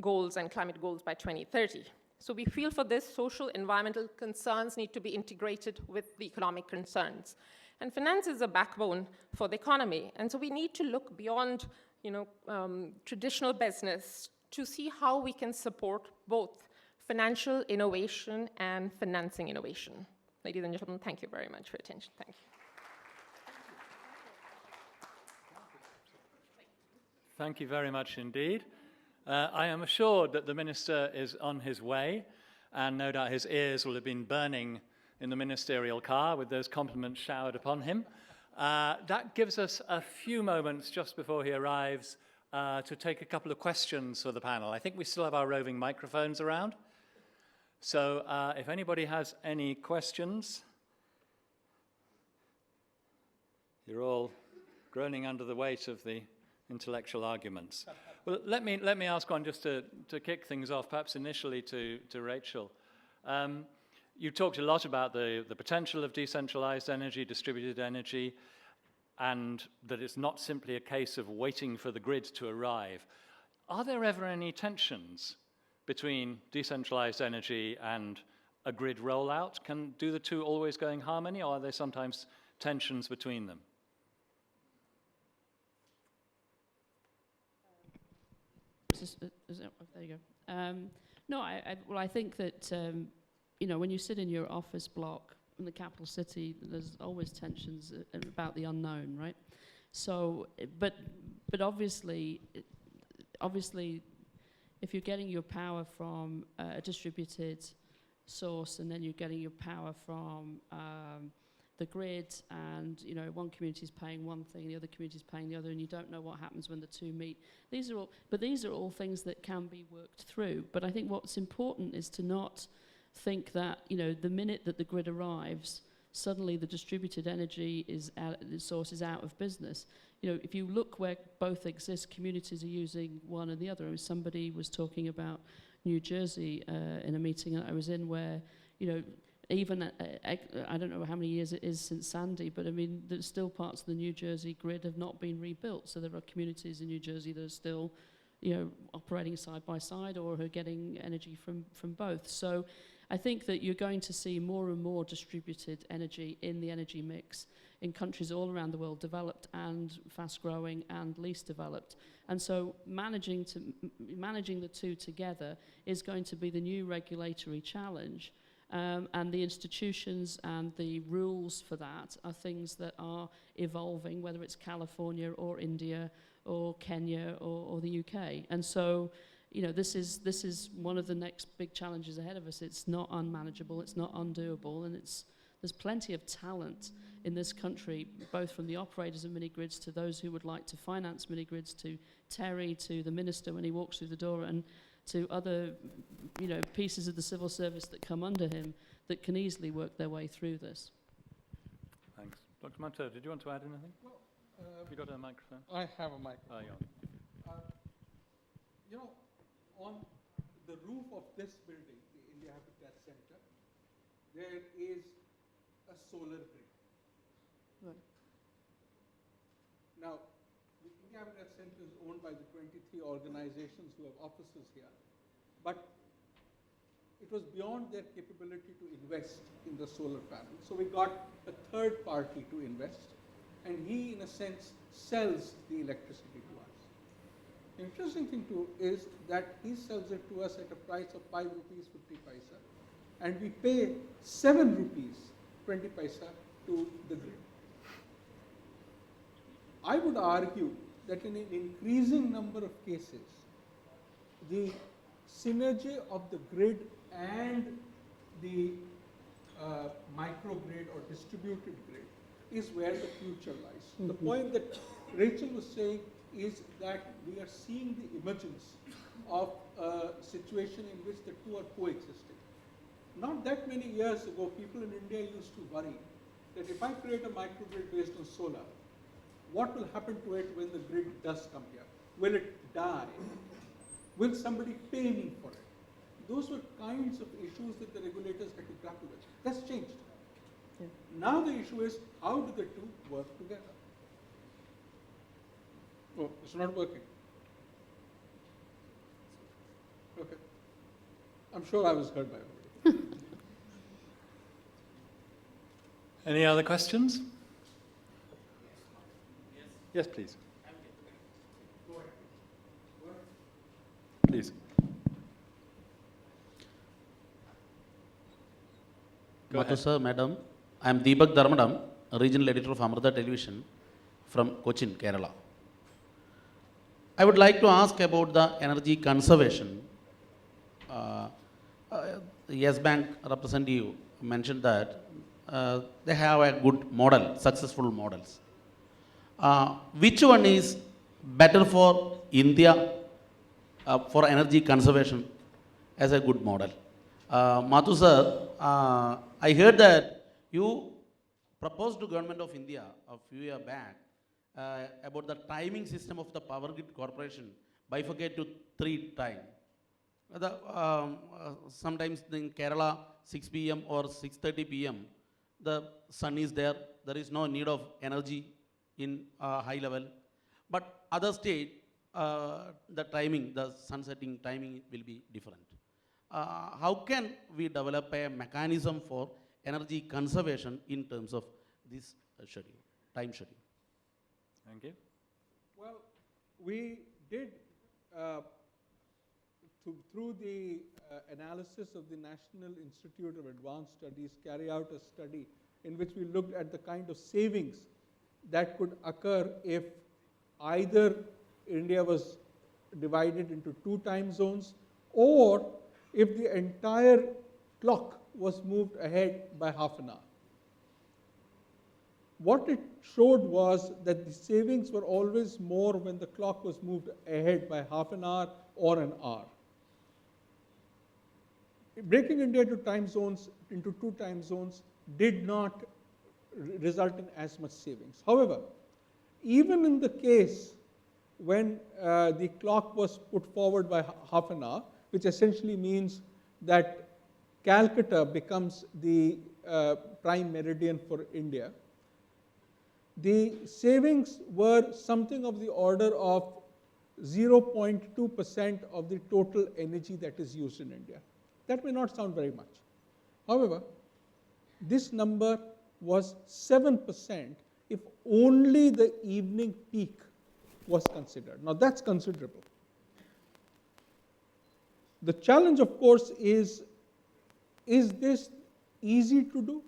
goals and climate goals by 2030. So we feel for this, social, environmental concerns need to be integrated with the economic concerns. And finance is a backbone for the economy. And so we need to look beyond traditional business to see how we can support both financial innovation and financing innovation. Ladies and gentlemen, thank you very much for your attention. Thank you. Thank you very much indeed. I am assured that the Minister is on his way, and no doubt his ears will have been burning in the ministerial car with those compliments showered upon him. That gives us a few moments just before he arrives to take a couple of questions for the panel. I think we still have our roving microphones around. So if anybody has any questions, you're all groaning under the weight of the intellectual arguments. Well, let me ask one just to kick things off, perhaps initially to Rachel. You talked a lot about the potential of decentralized energy, distributed energy, and that it's not simply a case of waiting for the grid to arrive. Are there ever any tensions between decentralized energy and a grid rollout? Do the two always go in harmony, or are there sometimes tensions between them? There you go. No, I think that when you sit in your office block in the capital city, there's always tensions about the unknown, right? So, but obviously, if you're getting your power from a distributed source, and then you're getting your power from the grid, and one community is paying one thing, the other community is paying the other, and you don't know what happens when the two meet. These are all things that can be worked through. But I think what's important is to not think that the minute that the grid arrives, suddenly the distributed energy source is out of business. If you look where both exist, communities are using one or the other. Somebody was talking about New Jersey in a meeting that I was in, where even I don't know how many years it is since Sandy, but there's still parts of the New Jersey grid have not been rebuilt. So there are communities in New Jersey that are still operating side by side, or are getting energy from both. So I think that you're going to see more and more distributed energy in the energy mix in countries all around the world, developed and fast-growing and least developed. And so managing the two together is going to be the new regulatory challenge. And the institutions and the rules for that are things that are evolving, whether it's California or India or Kenya or the UK. And so this is one of the next big challenges ahead of us. It's not unmanageable, it's not undoable, and there's plenty of talent in this country, both from the operators of mini-grids to those who would like to finance mini-grids, to TERI, to the minister when he walks through the door, and to other pieces of the civil service that come under him that can easily work their way through this. Thanks. Dr. Mathur, did you want to add anything? Well, You got a microphone? I have a microphone. Oh, yeah. You know, on the roof of this building, the India Habitat Center, there is a solar grid. Right. Now, the India Habitat Center is owned by the 23 organizations who have offices here, but it was beyond their capability to invest in the solar panels. So we got a third party to invest, and he, in a sense, sells the electricity to us. The interesting thing too is that he sells it to us at a price of 5 rupees 50 paisa, and we pay 7 rupees 20 paisa to the grid. I would argue that in an increasing number of cases, the synergy of the grid and the microgrid or distributed grid is where the future lies. The point that Rachel was saying is that we are seeing the emergence of a situation in which the two are coexisting. Not that many years ago, people in India used to worry that if I create a microgrid based on solar, what will happen to it when the grid does come here? Will it die? Will somebody pay me for it? Those were kinds of issues that the regulators had to grapple with. That's changed. Yeah. Now the issue is, how do the two work together? Oh, it's not working. Okay. I'm sure I was heard by everybody. Any other questions? Yes, please. Please. Go Mathur ahead. sir, madam, I am Deepak Dharmadam, regional editor of Amrita Television from Cochin, Kerala. I would like to ask about the energy conservation. Yes Bank representative mentioned that they have a good model, successful models. Which one is better for India for energy conservation as a good model? Mathur sir, I heard that you proposed to Government of India a few years back about the timing system of the Power Grid Corporation bifurcate to 3 times. Sometimes in Kerala 6 p.m. or 6:30 p.m. the sun is there. There is no need of energy in high level. But other state, the timing, the sun setting timing will be different. How can we develop a mechanism for energy conservation in terms of this schedule, time schedule? Thank you. Well, we did, through the analysis of the National Institute of Advanced Studies, carry out a study in which we looked at the kind of savings that could occur if either India was divided into 2 time zones, or if the entire clock was moved ahead by half an hour. What it showed was that the savings were always more when the clock was moved ahead by half an hour or an hour. Breaking India into 2 time zones did not result in as much savings. However, even in the case when the clock was put forward by half an hour, which essentially means that Calcutta becomes the prime meridian for India, the savings were something of the order of 0.2% of the total energy that is used in India. That may not sound very much. However, this number was 7% if only the evening peak was considered. Now that's considerable. The challenge, of course, is this easy to do?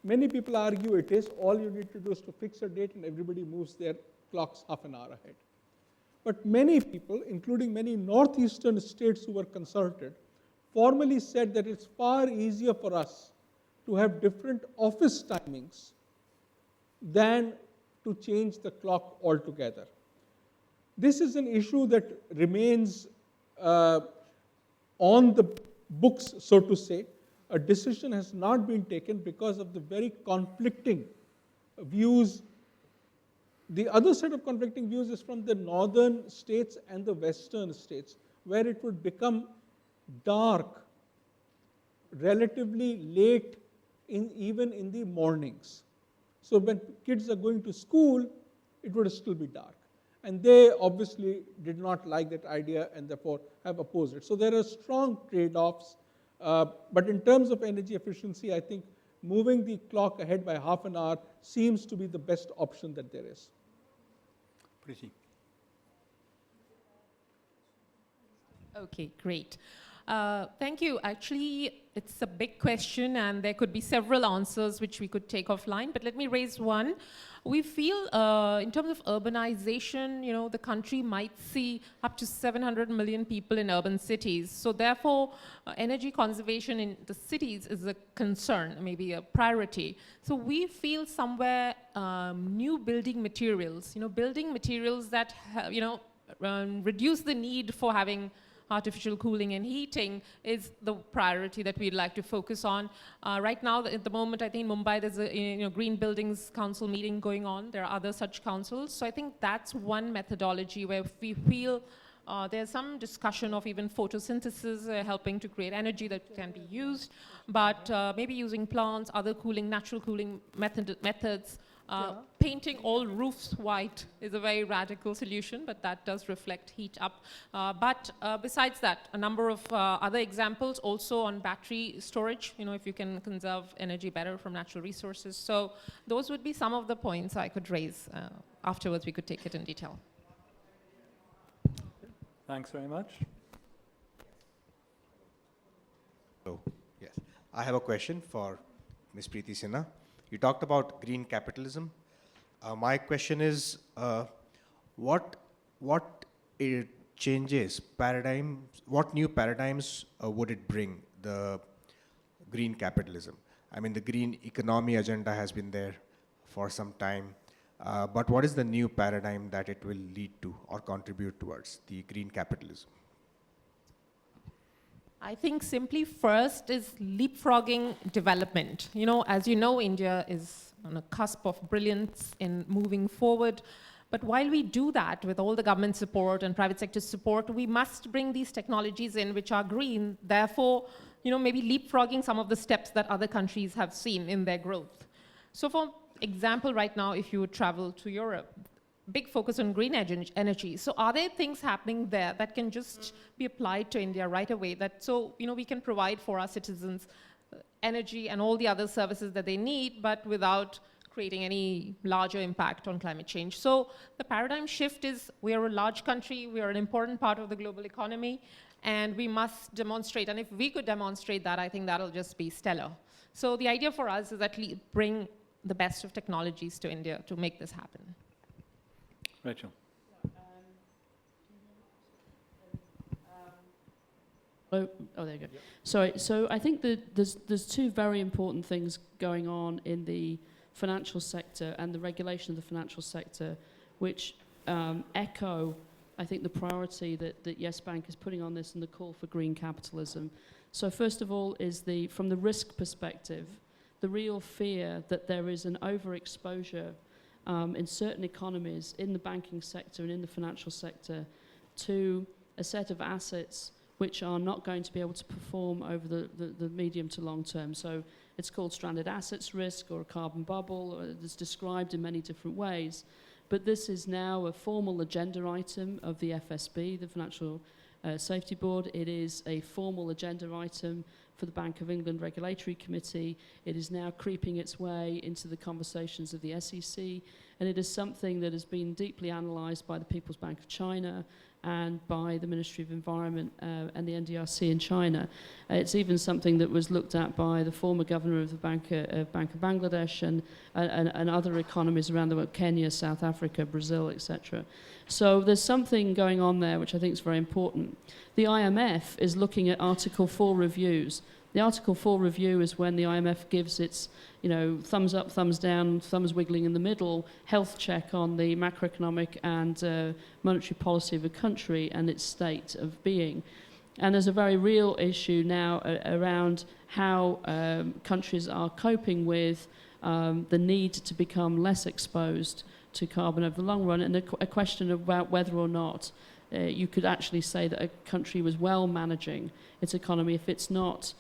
Many people argue it is. All you need to do is to fix a date and everybody moves their clocks half an hour ahead. But many people, including many northeastern states who were consulted, formally said that it's far easier for us to have different office timings than to change the clock altogether. This is an issue that remains on the books, so to say. A decision has not been taken because of the very conflicting views The other set of conflicting views is from the northern states and the western states, where it would become dark relatively late, even in the mornings. So when kids are going to school, it would still be dark. And they obviously did not like that idea and therefore have opposed it. So there are strong trade-offs. But in terms of energy efficiency, I think moving the clock ahead by half an hour seems to be the best option that there is. Preeti. Okay, great. Thank you. Actually, it's a big question, and there could be several answers which we could take offline, but let me raise one. We feel, in terms of urbanization, you know, the country might see up to 700 million people in urban cities. So therefore, energy conservation in the cities is a concern, maybe a priority. So we feel somewhere new building materials that, reduce the need for having artificial cooling and heating is the priority that we'd like to focus on. Right now, at the moment, I think in Mumbai, there's a Green Buildings Council meeting going on. There are other such councils. So I think that's one methodology where we feel there's some discussion of even photosynthesis helping to create energy that can be used, but maybe using plants, other cooling, natural cooling methods. Painting all roofs white is a very radical solution, but that does reflect heat up. But besides that, a number of other examples also on battery storage, if you can conserve energy better from natural resources. So those would be some of the points I could raise. Afterwards, we could take it in detail. Thanks very much. So, yes, I have a question for Ms. Preeti Sinha. You talked about green capitalism. My question is, what changes, paradigms, what new paradigms would it bring, the green capitalism? I mean, the green economy agenda has been there for some time, but what is the new paradigm that it will lead to or contribute towards the green capitalism? I think simply first is leapfrogging development. As you know, India is on a cusp of brilliance in moving forward. But while we do that with all the government support and private sector support, we must bring these technologies in which are green, therefore, maybe leapfrogging some of the steps that other countries have seen in their growth. So for example, right now, if you would travel to Europe, big focus on green energy. So are there things happening there that can just be applied to India right away, so we can provide for our citizens energy and all the other services that they need, but without creating any larger impact on climate change? So the paradigm shift is, we are a large country, we are an important part of the global economy, and we must demonstrate. And if we could demonstrate that, I think that'll just be stellar. So the idea for us is at least bring the best of technologies to India to make this happen. Rachel. Oh, there you go. Yep. Sorry. So I think that there's two very important things going on in the financial sector and the regulation of the financial sector, which echo, I think, the priority that Yes Bank is putting on this and the call for green capitalism. So first of all is from the risk perspective, the real fear that there is an overexposure in certain economies, in the banking sector and in the financial sector, to a set of assets which are not going to be able to perform over the medium to long term. So it's called stranded assets risk or a carbon bubble, or it's described in many different ways. But this is now a formal agenda item of the FSB, the Financial Safety Board. It is a formal agenda item for the Bank of England Regulatory Committee. It is now creeping its way into the conversations of the SEC, and it is something that has been deeply analysed by the People's Bank of China and by the Ministry of Environment and the NDRC in China. It's even something that was looked at by the former governor of the Bank of Bangladesh and other economies around the world, Kenya, South Africa, Brazil, etc. So there's something going on there which I think is very important. The IMF is looking at Article 4 reviews. The Article 4 review is when the IMF gives its, thumbs up, thumbs down, thumbs wiggling in the middle, health check on the macroeconomic and monetary policy of a country and its state of being. And there's a very real issue now around how countries are coping with the need to become less exposed to carbon over the long run, and a question about whether or not you could actually say that a country was well managing its economy if it's not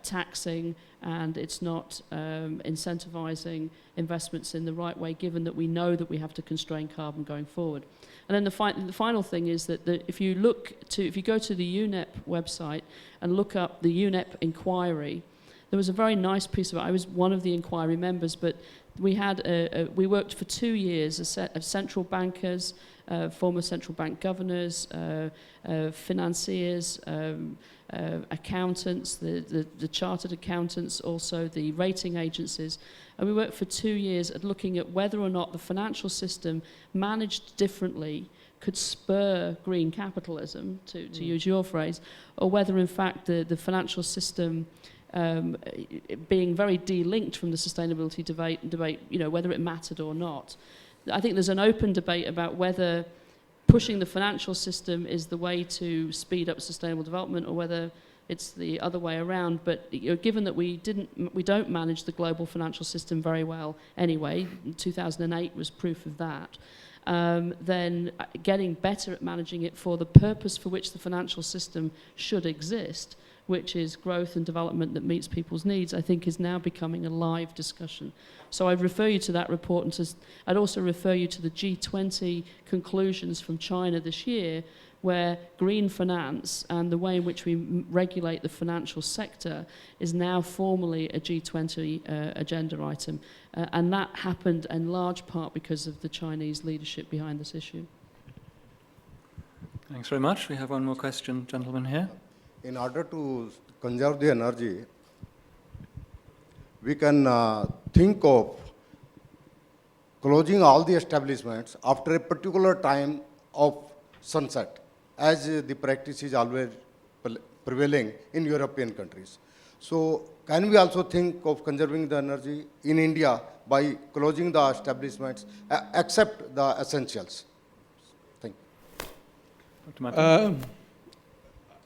taxing and it's not incentivizing investments in the right way, given that we know that we have to constrain carbon going forward. And then the final thing is that if you go to the UNEP website and look up the UNEP inquiry, there was a very nice piece of it. I was one of the inquiry members, but we worked for 2 years, a set of central bankers, former central bank governors, financiers, accountants, the chartered accountants, also the rating agencies. And we worked for 2 years at looking at whether or not the financial system managed differently could spur green capitalism, to use your phrase, or whether in fact the financial system being very delinked from the sustainability debate, whether it mattered or not. I think there's an open debate about whether pushing the financial system is the way to speed up sustainable development or whether it's the other way around. But given that we don't manage the global financial system very well anyway, 2008 was proof of that, then getting better at managing it for the purpose for which the financial system should exist, which is growth and development that meets people's needs, I think is now becoming a live discussion. So I'd refer you to that report, and I'd also refer you to the G20 conclusions from China this year, where green finance and the way in which we regulate the financial sector is now formally a G20 agenda item. And that happened in large part because of the Chinese leadership behind this issue. Thanks very much. We have one more question, gentleman here. In order to conserve the energy, we can think of closing all the establishments after a particular time of sunset, as the practice is always prevailing in European countries. So can we also think of conserving the energy in India by closing the establishments, except the essentials? Thank you. Dr. Mathur?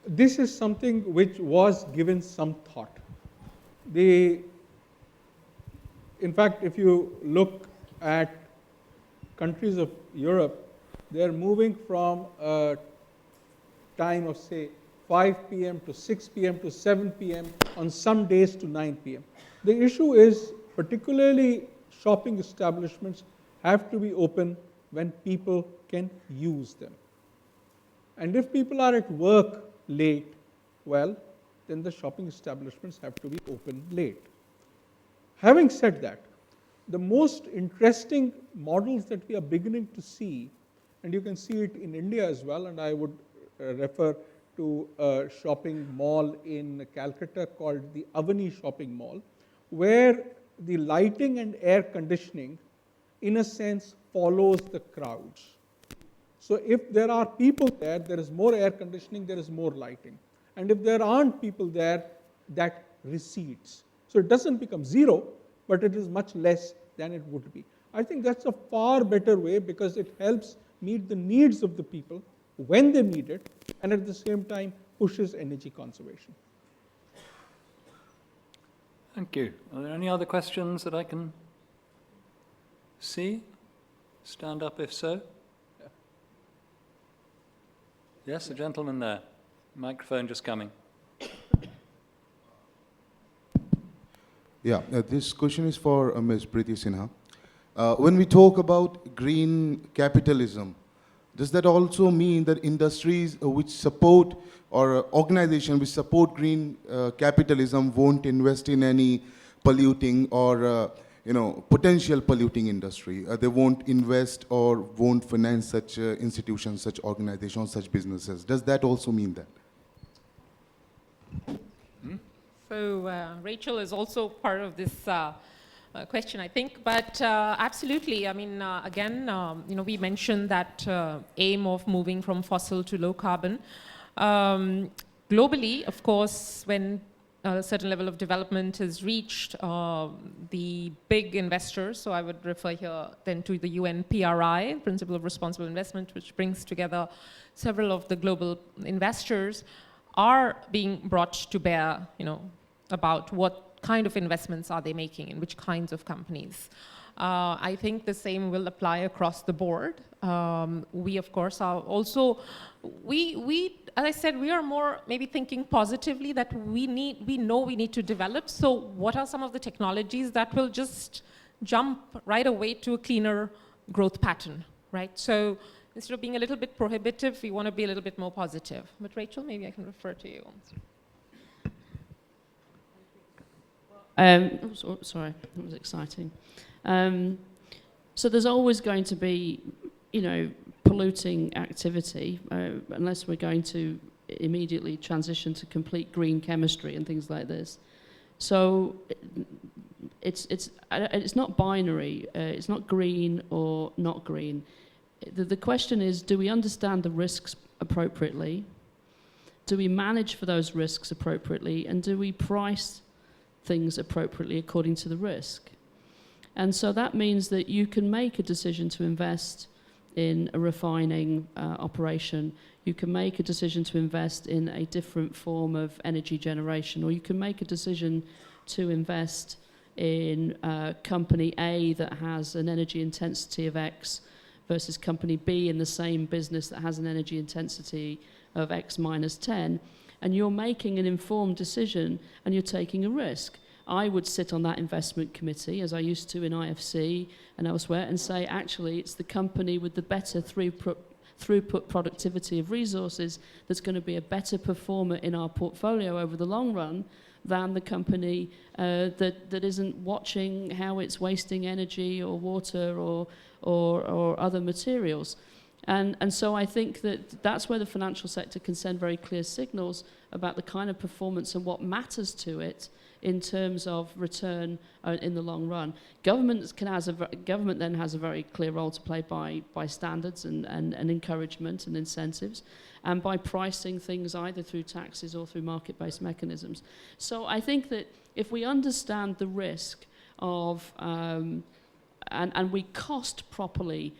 This is something which was given some thought. In fact, if you look at countries of Europe, they're moving from a time of, say, 5 p.m. to 6 p.m. to 7 p.m., on some days to 9 p.m. The issue is, particularly shopping establishments have to be open when people can use them. And if people are at work late, well, then the shopping establishments have to be open late. Having said that, the most interesting models that we are beginning to see, and you can see it in India as well, and I would refer to a shopping mall in Calcutta called the Avani Shopping Mall, where the lighting and air conditioning, in a sense, follows the crowds. So if there are people there, there is more air conditioning, there is more lighting. And if there aren't people there, that recedes. So it doesn't become zero, but it is much less than it would be. I think that's a far better way because it helps meet the needs of the people when they need it, and at the same time pushes energy conservation. Thank you. Are there any other questions that I can see? Stand up if so. Yes, the gentleman there. Microphone just coming. Yeah, this question is for Ms. Preeti Sinha. When we talk about green capitalism, does that also mean that industries which support or organizations which support green capitalism won't invest in any polluting or potential polluting industry? They won't invest or won't finance such institutions, such organizations, such businesses. Does that also mean that? So Rachel is also part of this question, I think, but absolutely. I mean, again, we mentioned that aim of moving from fossil to low carbon. Globally, of course, when a certain level of development is reached, the big investors, so I would refer here then to the UN PRI, Principle of Responsible Investment, which brings together several of the global investors, are being brought to bear, about what kind of investments are they making in which kinds of companies. I think the same will apply across the board. We, of course, are also, as I said, we are more maybe thinking positively that we know we need to develop. So what are some of the technologies that will just jump right away to a cleaner growth pattern, right? So instead of being a little bit prohibitive, we want to be a little bit more positive. But Rachel, maybe I can refer to you. Sorry, that was exciting. So there's always going to be, polluting activity, unless we're going to immediately transition to complete green chemistry and things like this. So it's not binary. It's not green or not green. The question is, do we understand the risks appropriately? Do we manage for those risks appropriately? And do we price things appropriately according to the risk? And so that means that you can make a decision to invest in a refining operation. You can make a decision to invest in a different form of energy generation, or you can make a decision to invest in company A that has an energy intensity of X versus company B in the same business that has an energy intensity of X minus 10. And you're making an informed decision and you're taking a risk. I would sit on that investment committee, as I used to in IFC and elsewhere, and say, actually, it's the company with the better throughput productivity of resources that's going to be a better performer in our portfolio over the long run than the company that isn't watching how it's wasting energy or water or other materials. And so I think that's where the financial sector can send very clear signals about the kind of performance and what matters to it in terms of return in the long run. Government then has a very clear role to play by standards and encouragement and incentives, and by pricing things either through taxes or through market-based mechanisms. So I think that if we understand the risk of, and we cost properly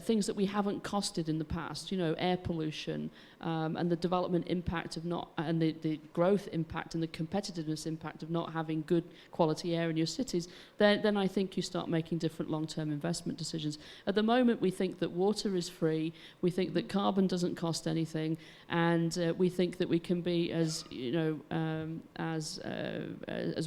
things that we haven't costed in the past, air pollution, and the development impact of and the growth impact and the competitiveness impact of not having good quality air in your cities, then I think you start making different long-term investment decisions. At the moment, we think that water is free, we think that carbon doesn't cost anything, and we think that we can be as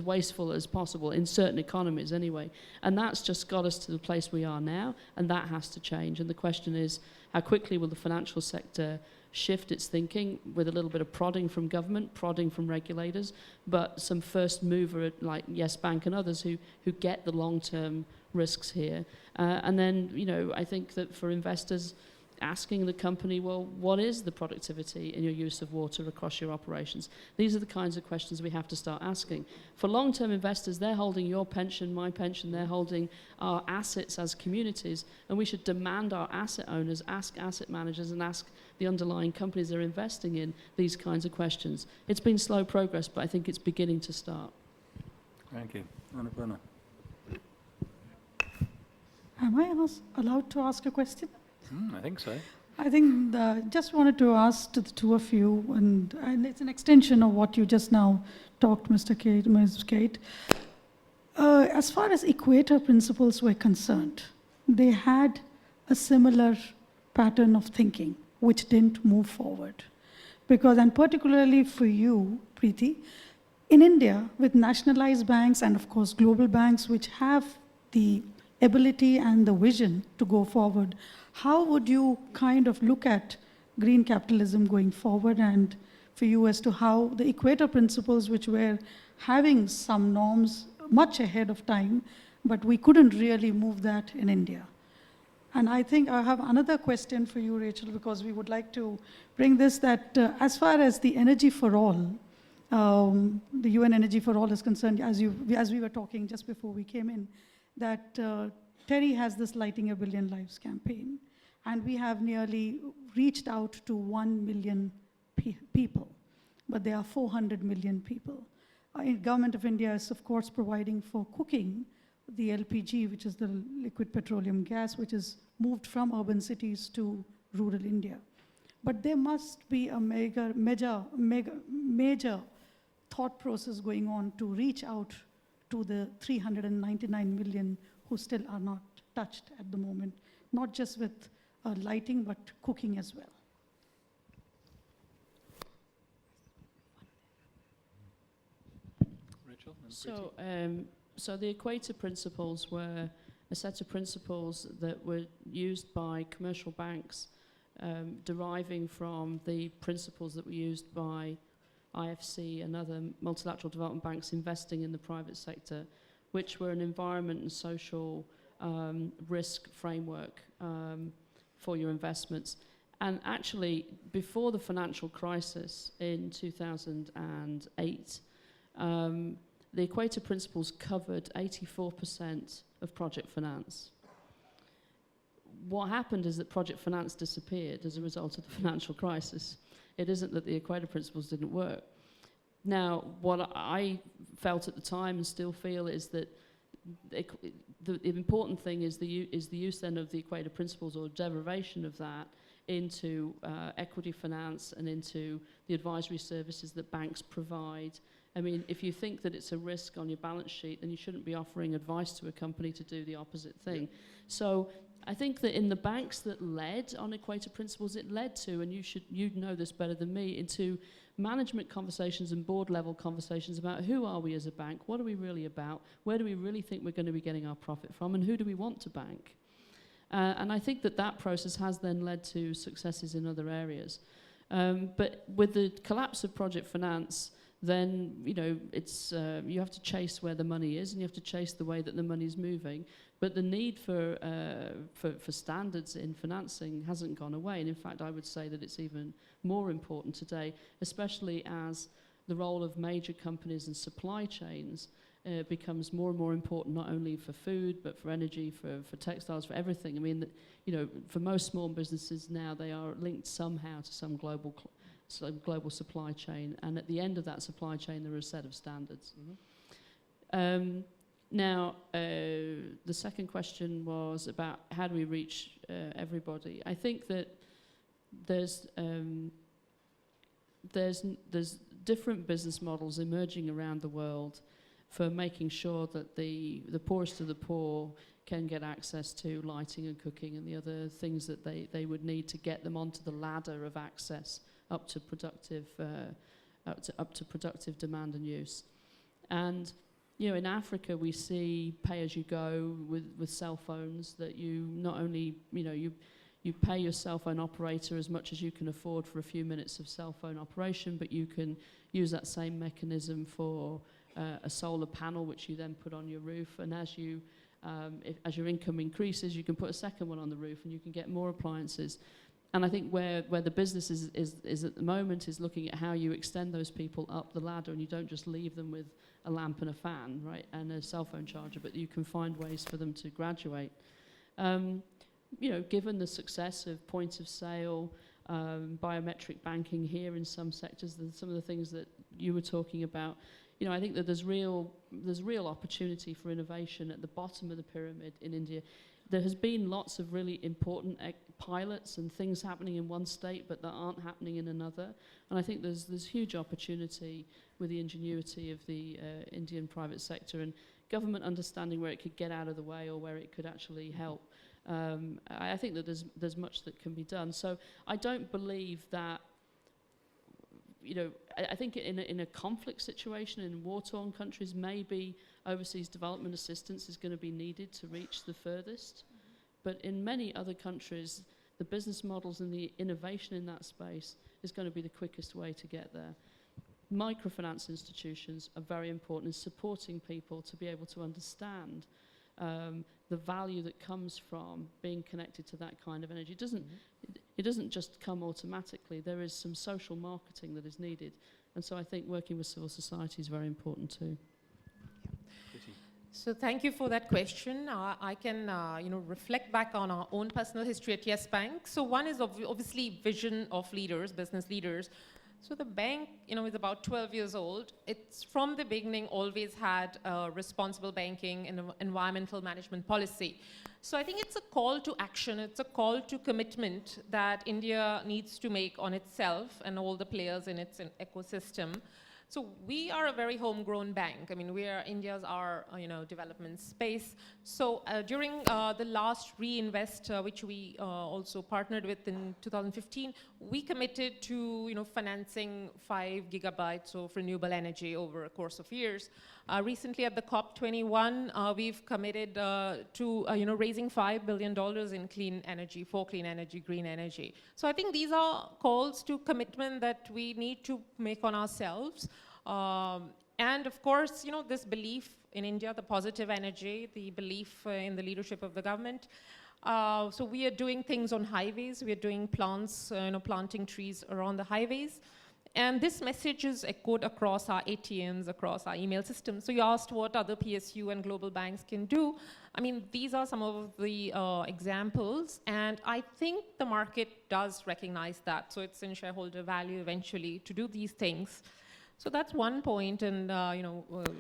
wasteful as possible in certain economies anyway. And that's just got us to the place we are now, and that has to change. And the question is, how quickly will the financial sector shift its thinking with a little bit of prodding from government, prodding from regulators, but some first mover like Yes Bank and others who get the long-term risks here. And then, I think that for investors, asking the company, well, what is the productivity in your use of water across your operations? These are the kinds of questions we have to start asking. For long-term investors, they're holding your pension, my pension, they're holding our assets as communities, and we should demand our asset owners ask asset managers and ask the underlying companies they're investing in these kinds of questions. It's been slow progress, but I think it's beginning to start. Thank you. Annapurna. Am I allowed to ask a question? I think so. I think just wanted to ask to the two of you, and it's an extension of what you just now talked, Ms. Kyte. As far as equator principles were concerned, they had a similar pattern of thinking, which didn't move forward. Because, and particularly for you, Preeti, in India, with nationalized banks and of course global banks, which have the ability and the vision to go forward, how would you kind of look at green capitalism going forward, and for you as to how the equator principles, which were having some norms much ahead of time, but we couldn't really move that in India? And I think I have another question for you, Rachel, because we would like to bring this, that as far as the energy for all, the UN Energy for All is concerned, as we were talking just before we came in, that TERI has this Lighting a Billion Lives campaign, and we have nearly reached out to 1 million people, but there are 400 million people. Government of India is, of course, providing for cooking the LPG, which is the liquid petroleum gas, which is moved from urban cities to rural India. But there must be a major thought process going on to reach out to the 399 million who still are not touched at the moment, not just with lighting, but cooking as well. Rachel and Preeti. So the Equator Principles were a set of principles that were used by commercial banks, deriving from the principles that were used by IFC and other multilateral development banks investing in the private sector, which were an environment and social risk framework for your investments. And actually, before the financial crisis in 2008, the Equator Principles covered 84% of project finance. What happened is that project finance disappeared as a result of the financial crisis. It isn't that the Equator Principles didn't work. Now, what I felt at the time and still feel is that the important thing is the use then of the Equator Principles, or derivation of that, into equity finance and into the advisory services that banks provide. I mean, if you think that it's a risk on your balance sheet, then you shouldn't be offering advice to a company to do the opposite thing. Yeah. So I think that in the banks that led on Equator Principles, it led to, and you'd know this better than me, into management conversations and board level conversations about who are we as a bank, what are we really about, where do we really think we're going to be getting our profit from, and who do we want to bank. And I think that that process has then led to successes in other areas. But with the collapse of project finance, then it's you have to chase where the money is, and you have to chase the way that the money is moving. But the need for standards in financing hasn't gone away, and in fact, I would say that it's even more important today, especially as the role of major companies and supply chains becomes more and more important, not only for food, but for energy, for textiles, for everything. I mean, for most small businesses now, they are linked somehow to some global supply chain, and at the end of that supply chain, there are a set of standards. Mm-hmm. Now, the second question was about how do we reach everybody. I think that there's different business models emerging around the world for making sure that the poorest of the poor can get access to lighting and cooking and the other things that they would need to get them onto the ladder of access up to productive demand and use. And in Africa, we see pay-as-you-go with cell phones, that you not only, you pay your cell phone operator as much as you can afford for a few minutes of cell phone operation, but you can use that same mechanism for a solar panel, which you then put on your roof. And as your income increases, you can put a second one on the roof, and you can get more appliances. And I think where the business is at the moment is looking at how you extend those people up the ladder, and you don't just leave them with a lamp and a fan, right, and a cell phone charger, but you can find ways for them to graduate. Given the success of point of sale, biometric banking here in some sectors, some of the things that you were talking about, I think that there's real opportunity for innovation at the bottom of the pyramid in India. There has been lots of really important pilots and things happening in one state, but that aren't happening in another. And I think there's huge opportunity with the ingenuity of the Indian private sector and government understanding where it could get out of the way or where it could actually help. I think that there's much that can be done. So I don't believe that. I think in a conflict situation in war-torn countries, maybe overseas development assistance is going to be needed to reach the furthest. But in many other countries, the business models and the innovation in that space is going to be the quickest way to get there. Microfinance institutions are very important in supporting people to be able to understand the value that comes from being connected to that kind of energy. It doesn't just come automatically. There is some social marketing that is needed. And so I think working with civil society is very important too. So thank you for that question. I can reflect back on our own personal history at Yes Bank. So one is obviously vision of leaders, business leaders. So the bank, is about 12 years old. It's from the beginning always had responsible banking and environmental management policy. So I think it's a call to action. It's a call to commitment that India needs to make on itself and all the players in its ecosystem. So we are a very homegrown bank. I mean, India's our development space. So during the last Reinvest, which we also partnered with in 2015, we committed to financing 5 gigabytes of renewable energy over a course of years. Recently at the COP21, we've committed to raising $5 billion in clean energy, for clean energy, green energy. So I think these are calls to commitment that we need to make on ourselves. And of course, this belief in India, the positive energy, the belief in the leadership of the government. So we are doing things on highways. We are doing plants, planting trees around the highways. And this message is echoed across our ATMs, across our email systems. So you asked what other PSU and global banks can do. I mean, these are some of the examples. And I think the market does recognize that. So it's in shareholder value eventually to do these things. So that's one point, and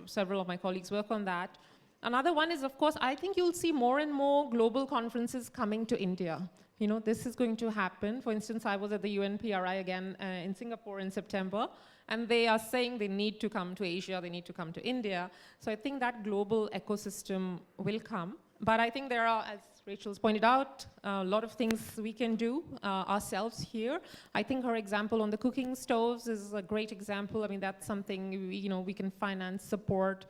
several of my colleagues work on that. Another one is, of course, I think you'll see more and more global conferences coming to India. This is going to happen. For instance, I was at the UNPRI again in Singapore in September, and they are saying they need to come to Asia, they need to come to India. So I think that global ecosystem will come. But I think there are, as Rachel's pointed out, a lot of things we can do ourselves here. I think her example on the cooking stoves is a great example. I mean, that's something we can finance, support.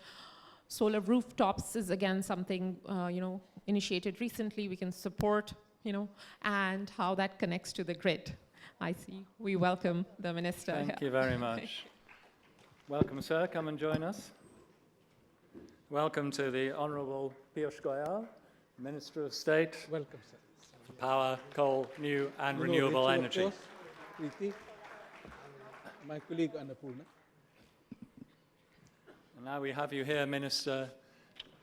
Solar rooftops is again something initiated recently. We can support, and how that connects to the grid. I see. We welcome the minister. Thank you very much. Welcome, sir. Come and join us. Welcome to the Honourable Piyush Goyal, Minister of State. Welcome, sir. For Power, Coal, New and Renewable Rachel, Energy. of course, Preeti, my colleague Annapurna. And now we have you here, Minister.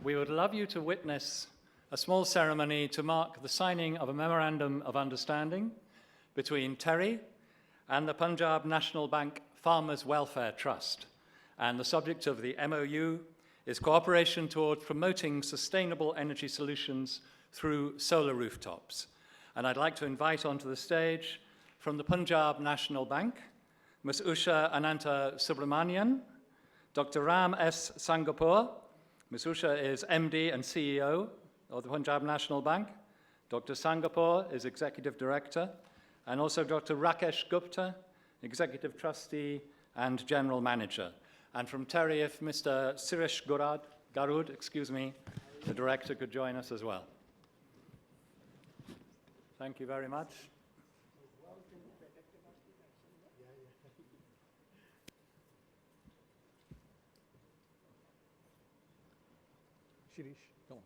We would love you to witness a small ceremony to mark the signing of a Memorandum of Understanding between TERI and the Punjab National Bank Farmers Welfare Trust. And the subject of the MOU is cooperation towards promoting sustainable energy solutions through solar rooftops. And I'd like to invite onto the stage from the Punjab National Bank, Ms. Usha Ananta Subramanian, Dr. Ram S. Sangapur. Ms. Usha is MD and CEO of the Punjab National Bank. Dr. Sangapur is Executive Director, and also Dr. Rakesh Gupta, Executive Trustee and General Manager. And from TERI, if Mr. Sirish Garud, the Director, could join us as well. Thank you very much. Shirish, come on.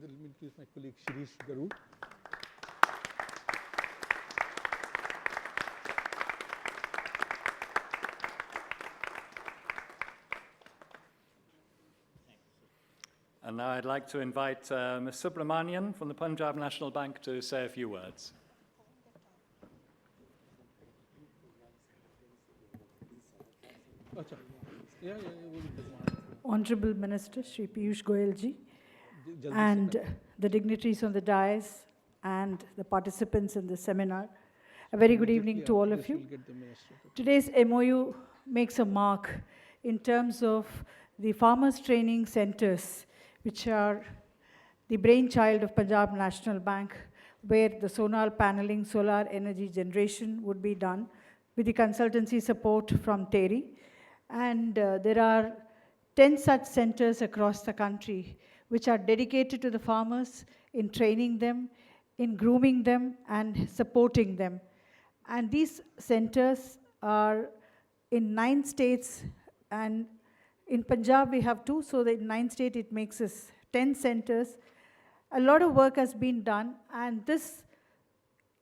Let me introduce my colleague Shirish Garud. And now I'd like to invite Ms. Subramanian from the Punjab National Bank to say a few words. Honorable Minister Shri Piyush Goyal ji, and the dignitaries on the dais and the participants in the seminar. A very good evening to all of you. Today's MOU makes a mark in terms of the farmers training centers, which are the brainchild of Punjab National Bank, where the solar paneling, solar energy generation would be done with the consultancy support from TERI. And there are 10 such centers across the country which are dedicated to the farmers in training them, in grooming them, and supporting them. And these centers are in 9 states, and in Punjab we have 2, so in 9 states it makes us 10 centers. A lot of work has been done, and this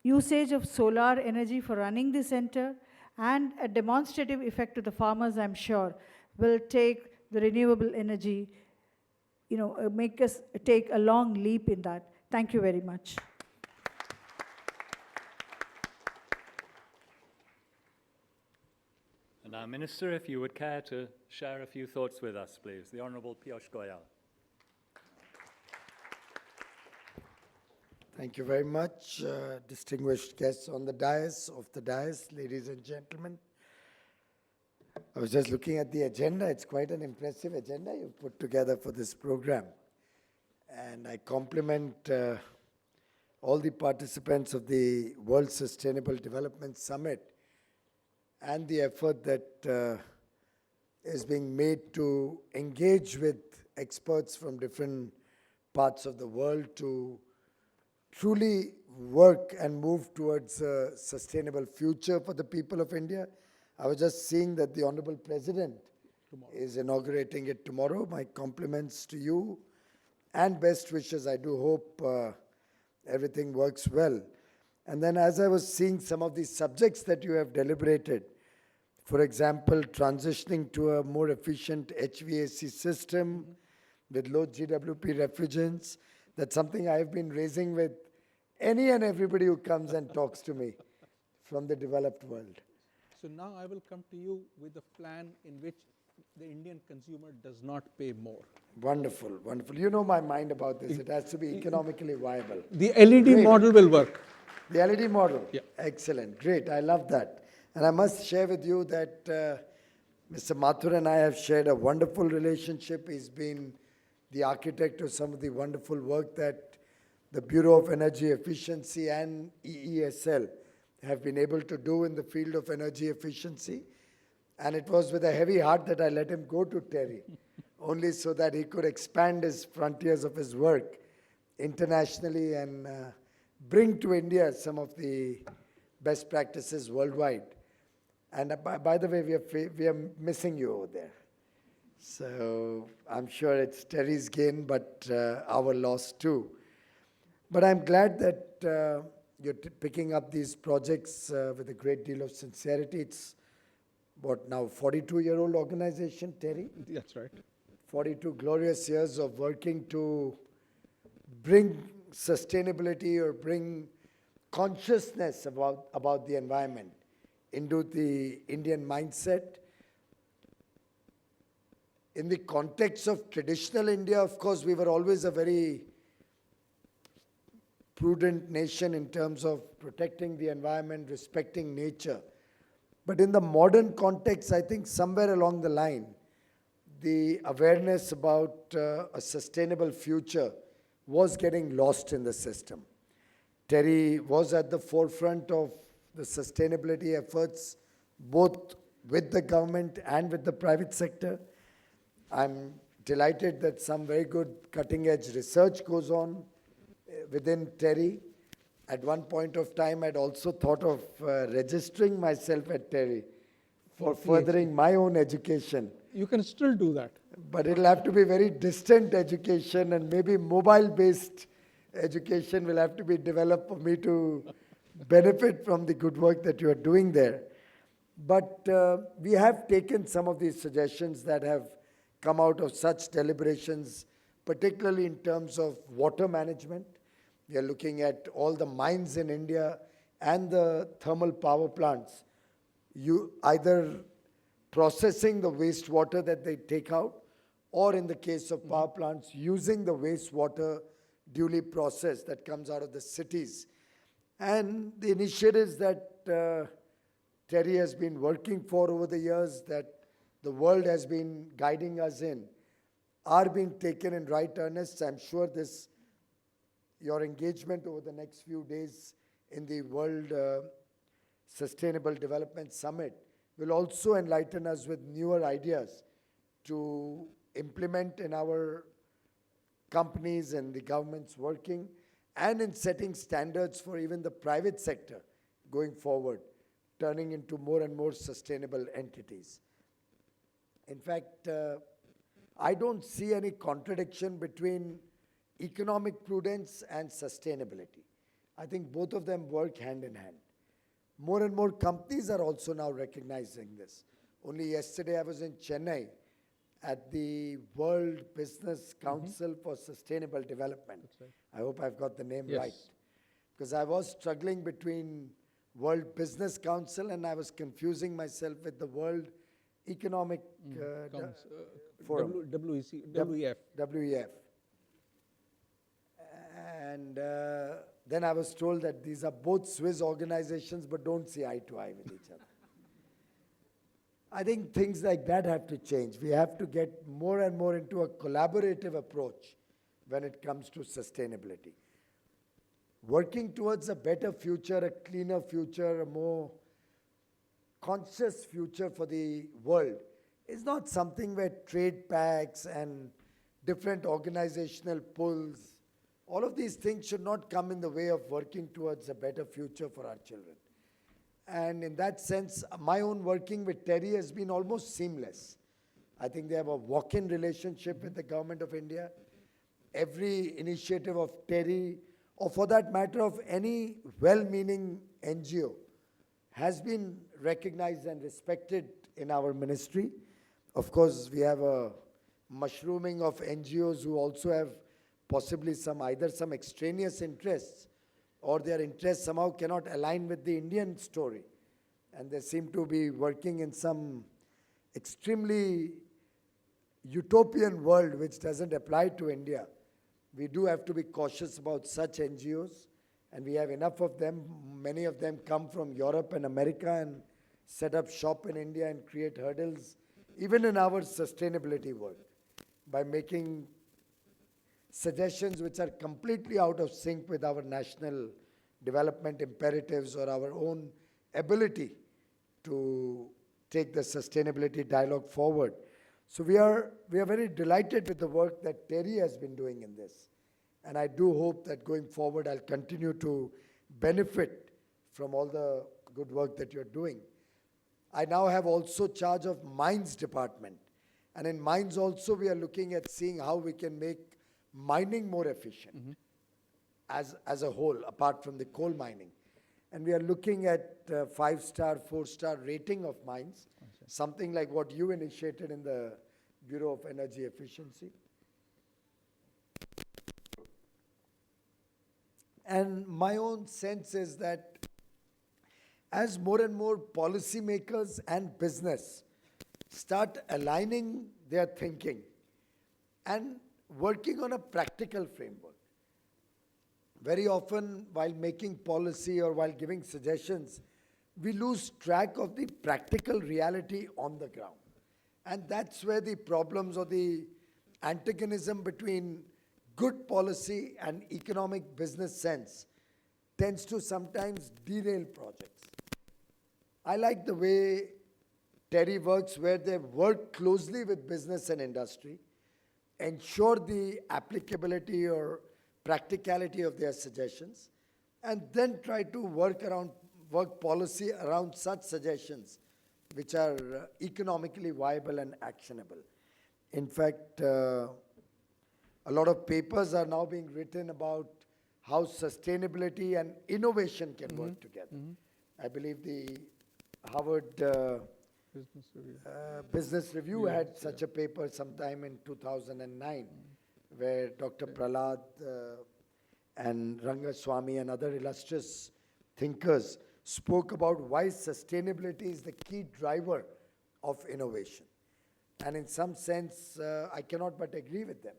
usage of solar energy for running the center and a demonstrative effect to the farmers, I'm sure, will take the renewable energy, make us take a long leap in that. Thank you very much. And now, Minister, if you would care to share a few thoughts with us, please. The Honourable Piyush Goyal. Thank you very much, distinguished guests on the dais, ladies and gentlemen. I was just looking at the agenda. It's quite an impressive agenda you've put together for this program. And I compliment all the participants of the World Sustainable Development Summit and the effort that is being made to engage with experts from different parts of the world to truly work and move towards a sustainable future for the people of India. I was just seeing that the Honorable President is inaugurating it tomorrow. My compliments to you and best wishes. I do hope everything works well. And then as I was seeing some of the subjects that you have deliberated, for example, transitioning to a more efficient HVAC system with low GWP refrigerants, that's something I've been raising with any and everybody who comes and talks to me from the developed world. So now I will come to you with a plan in which the Indian consumer does not pay more. Wonderful, wonderful. You know my mind about this. It has to be economically viable. The LED Great. model will work. The LED model? Yeah. Excellent. Great. I love that. And I must share with you that Mr. Mathur and I have shared a wonderful relationship. He's been the architect of some of the wonderful work that the Bureau of Energy Efficiency and EESL have been able to do in the field of energy efficiency. And it was with a heavy heart that I let him go to TERI, only so that he could expand his frontiers of his work internationally and bring to India some of the best practices worldwide. And by the way, we are missing you over there. So I'm sure it's TERI's gain, but our loss too. But I'm glad that you're picking up these projects with a great deal of sincerity. It's what now, 42-year-old organization, TERI? That's right. 42 glorious years of working to bring sustainability or bring consciousness about the environment into the Indian mindset. In the context of traditional India, of course, we were always a very prudent nation in terms of protecting the environment, respecting nature. But in the modern context, I think somewhere along the line, the awareness about a sustainable future was getting lost in the system. TERI was at the forefront of the sustainability efforts, both with the government and with the private sector. I'm delighted that some very good cutting-edge research goes on within TERI. At one point of time, I'd also thought of registering myself at TERI for furthering my own education. You can still do that. But it'll have to be very distant education, and maybe mobile-based education will have to be developed for me to benefit from the good work that you are doing there. But we have taken some of these suggestions that have come out of such deliberations, particularly in terms of water management. We are looking at all the mines in India and the thermal power plants, either processing the wastewater that they take out, or in the case of power plants, using the wastewater duly processed that comes out of the cities. And the initiatives that TERI has been working for over the years, that the world has been guiding us in, are being taken in right earnest. I'm sure your engagement over the next few days in the World Sustainable Development Summit will also enlighten us with newer ideas to implement in our companies and the governments working, and in setting standards for even the private sector going forward, turning into more and more sustainable entities. In fact, I don't see any contradiction between economic prudence and sustainability. I think both of them work hand in hand. More and more companies are also now recognizing this. Only yesterday I was in Chennai at the World Business Council for Sustainable Development. Right. I hope I've got the name Yes. right. Because I was struggling between World Business Council and I was confusing myself with the World Economic Forum. WEF. WEF. And then I was told that these are both Swiss organizations, but don't see eye to eye with each other. I think things like that have to change. We have to get more and more into a collaborative approach when it comes to sustainability. Working towards a better future, a cleaner future, a more conscious future for the world is not something where trade pacts and different organizational pulls, all of these things should not come in the way of working towards a better future for our children. And in that sense, my own working with TERI has been almost seamless. I think they have a walk-in relationship with the government of India. Every initiative of TERI, or for that matter of any well-meaning NGO, has been recognized and respected in our ministry. Of course, we have a mushrooming of NGOs who also have possibly either some extraneous interests, or their interests somehow cannot align with the Indian story. And they seem to be working in some extremely utopian world which doesn't apply to India. We do have to be cautious about such NGOs, and we have enough of them. Many of them come from Europe and America and set up shop in India and create hurdles, even in our sustainability work, by making suggestions which are completely out of sync with our national development imperatives or our own ability to take the sustainability dialogue forward. So we are very delighted with the work that TERI has been doing in this. And I do hope that going forward, I'll continue to benefit from all the good work that you're doing. I now have also charge of mines department. And in mines also, we are looking at seeing how we can make mining more efficient as a whole, apart from the coal mining. And we are looking at 5-star, 4-star rating of mines, something like what you initiated in the Bureau of Energy Efficiency. And my own sense is that as more and more policymakers and business start aligning their thinking and working on a practical framework, very often while making policy or while giving suggestions, we lose track of the practical reality on the ground. And that's where the problems or the antagonism between good policy and economic business sense tends to sometimes derail projects. I like the way TERI works, where they work closely with business and industry, ensure the applicability or practicality of their suggestions, and then try to work policy around such suggestions which are economically viable and actionable. In fact, a lot of papers are now being written about how sustainability and innovation can work together. I believe the Harvard Business Review had such a paper sometime in 2009, where Dr. Prahlad and Rangaswamy and other illustrious thinkers spoke about why sustainability is the key driver of innovation. And in some sense, I cannot but agree with them.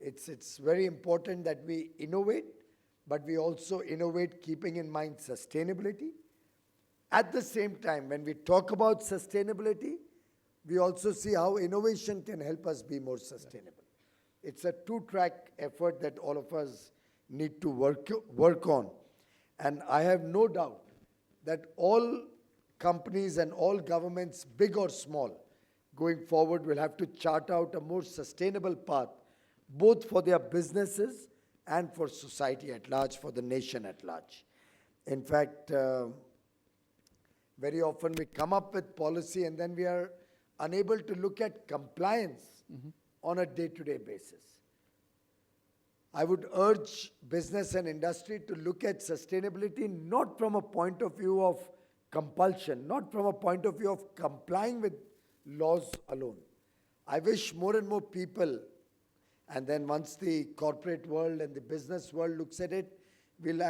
It's very important that we innovate, but we also innovate keeping in mind sustainability. At the same time, when we talk about sustainability, we also see how innovation can help us be more sustainable. It's a two-track effort that all of us need to work on. And I have no doubt that all companies and all governments, big or small, going forward will have to chart out a more sustainable path, both for their businesses and for society at large, for the nation at large. In fact, very often we come up with policy and then we are unable to look at compliance on a day-to-day basis. I would urge business and industry to look at sustainability not from a point of view of compulsion, not from a point of view of complying with laws alone. I wish more and more people, and then once the corporate world and the business world looks at it, we'll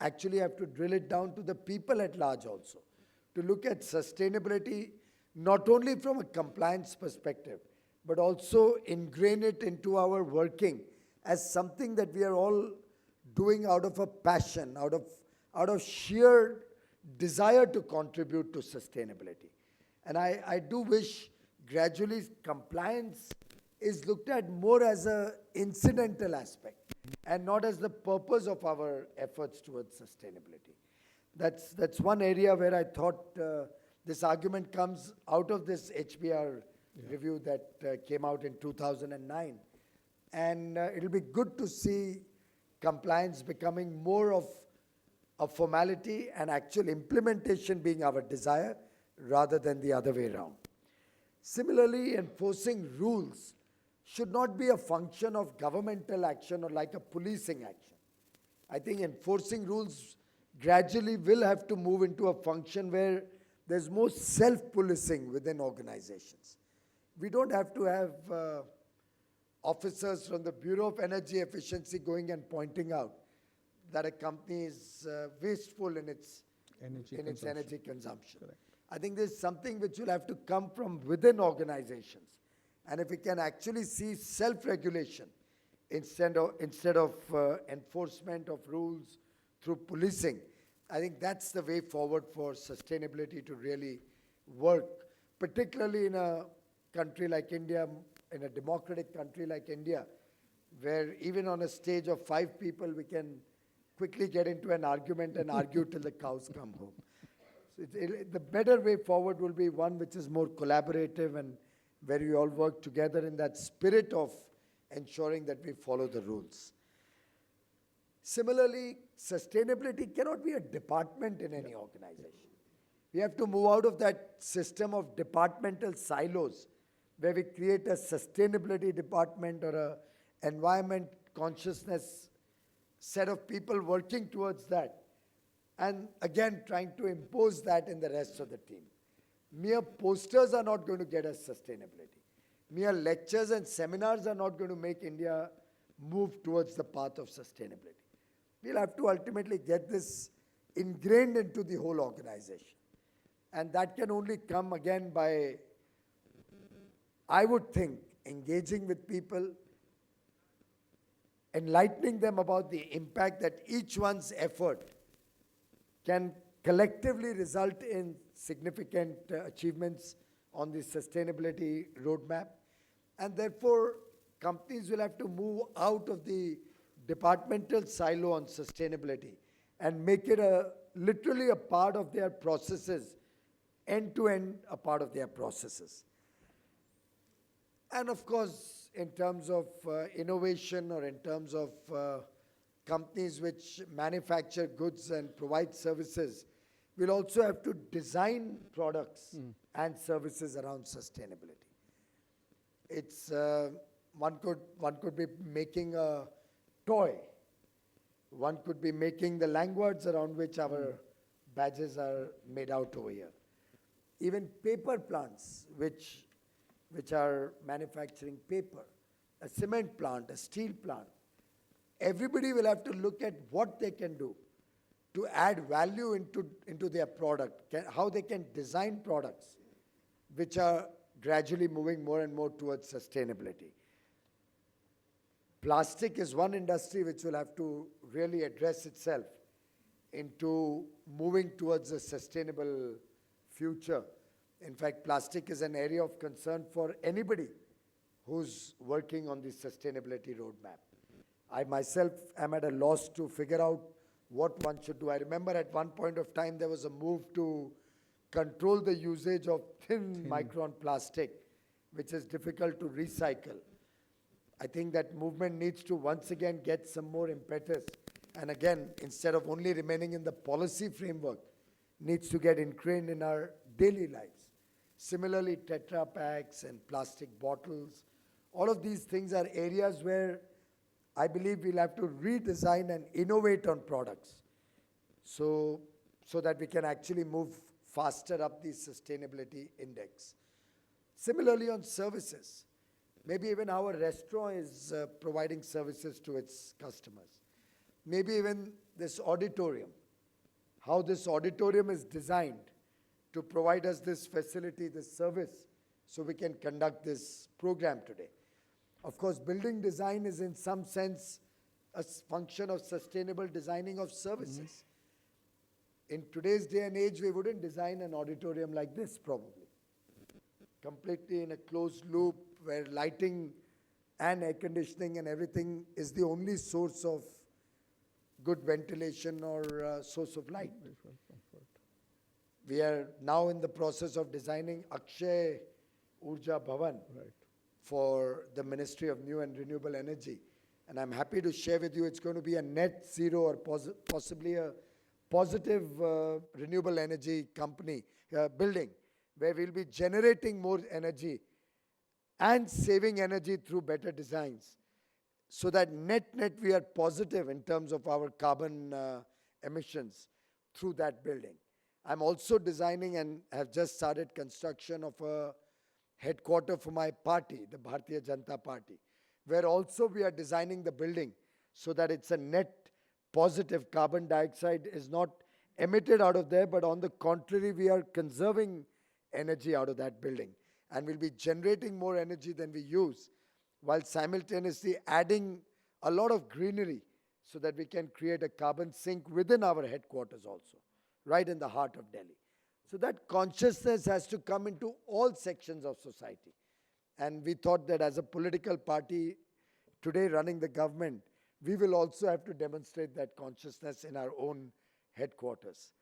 actually have to drill it down to the people at large also, to look at sustainability not only from a compliance perspective, but also ingrain it into our working as something that we are all doing out of a passion, out of sheer desire to contribute to sustainability. And I do wish gradually compliance is looked at more as an incidental aspect and not as the purpose of our efforts towards sustainability. That's one area where I thought this argument comes out of this HBR review that came out in 2009. And it'll be good to see compliance becoming more of a formality and actual implementation being our desire rather than the other way around. Similarly, enforcing rules should not be a function of governmental action or like a policing action. I think enforcing rules gradually will have to move into a function where there's more self-policing within organizations. We don't have to have officers from the Bureau of Energy Efficiency going and pointing out that a company is wasteful in its energy consumption. Correct. I think there's something which will have to come from within organizations. And if we can actually see self-regulation instead of enforcement of rules through policing, I think that's the way forward for sustainability to really work, particularly in a country like India, in a democratic country like India, where even on a stage of 5 people, we can quickly get into an argument and argue till the cows come home. So the better way forward will be one which is more collaborative and where we all work together in that spirit of ensuring that we follow the rules. Similarly, sustainability cannot be a department in any organization. We have to move out of that system of departmental silos where we create a sustainability department or an environment consciousness set of people working towards that, and again trying to impose that in the rest of the team. Mere posters are not going to get us sustainability. Mere lectures and seminars are not going to make India move towards the path of sustainability. We'll have to ultimately get this ingrained into the whole organization. And that can only come again by, I would think, engaging with people, enlightening them about the impact that each one's effort can collectively result in significant achievements on the sustainability roadmap. And therefore, companies will have to move out of the departmental silo on sustainability and make it literally a part of their processes, end-to-end a part of their processes. And of course, in terms of innovation or in terms of companies which manufacture goods and provide services, we'll also have to design products and services around sustainability. It's one could be making a toy. One could be making the lanyards around which our badges are made out over here. Even paper plants, which are manufacturing paper, a cement plant, a steel plant. Everybody will have to look at what they can do to add value into their product, how they can design products which are gradually moving more and more towards sustainability. Plastic is one industry which will have to really address itself into moving towards a sustainable future. In fact, plastic is an area of concern for anybody who's working on the sustainability roadmap. I myself am at a loss to figure out what one should do. I remember at one point of time there was a move to control the usage of thin micron plastic, which is difficult to recycle. I think that movement needs to once again get some more impetus. And again, instead of only remaining in the policy framework, needs to get ingrained in our daily lives. Similarly, Tetra packs and plastic bottles, all of these things are areas where I believe we'll have to redesign and innovate on products so that we can actually move faster up the sustainability index. Similarly, on services, maybe even our restaurant is providing services to its customers. Maybe even this auditorium, how this auditorium is designed to provide us this facility, this service, so we can conduct this program today. Of course, building design is in some sense a function of sustainable designing of services. In today's day and age, we wouldn't design an auditorium like this probably. completely in a closed loop where lighting and air conditioning and everything is the only source of good ventilation or source of light. We are now in the process of designing Akshay Urja Bhavan for the Ministry of New and Renewable Energy. And I'm happy to share with you it's going to be a net zero or possibly a positive renewable energy company, building, where we'll be generating more energy and saving energy through better designs, so that net we are positive in terms of our carbon emissions through that building. I'm also designing and have just started construction of a headquarter for my party, the Bharatiya Janata Party, where also we are designing the building so that it's a net positive. Carbon dioxide is not emitted out of there, but on the contrary, we are conserving energy out of that building. And we'll be generating more energy than we use, while simultaneously adding a lot of greenery so that we can create a carbon sink within our headquarters also, right in the heart of Delhi. So that consciousness has to come into all sections of society. And we thought that as a political party today running the government, we will also have to demonstrate that consciousness in our own headquarters.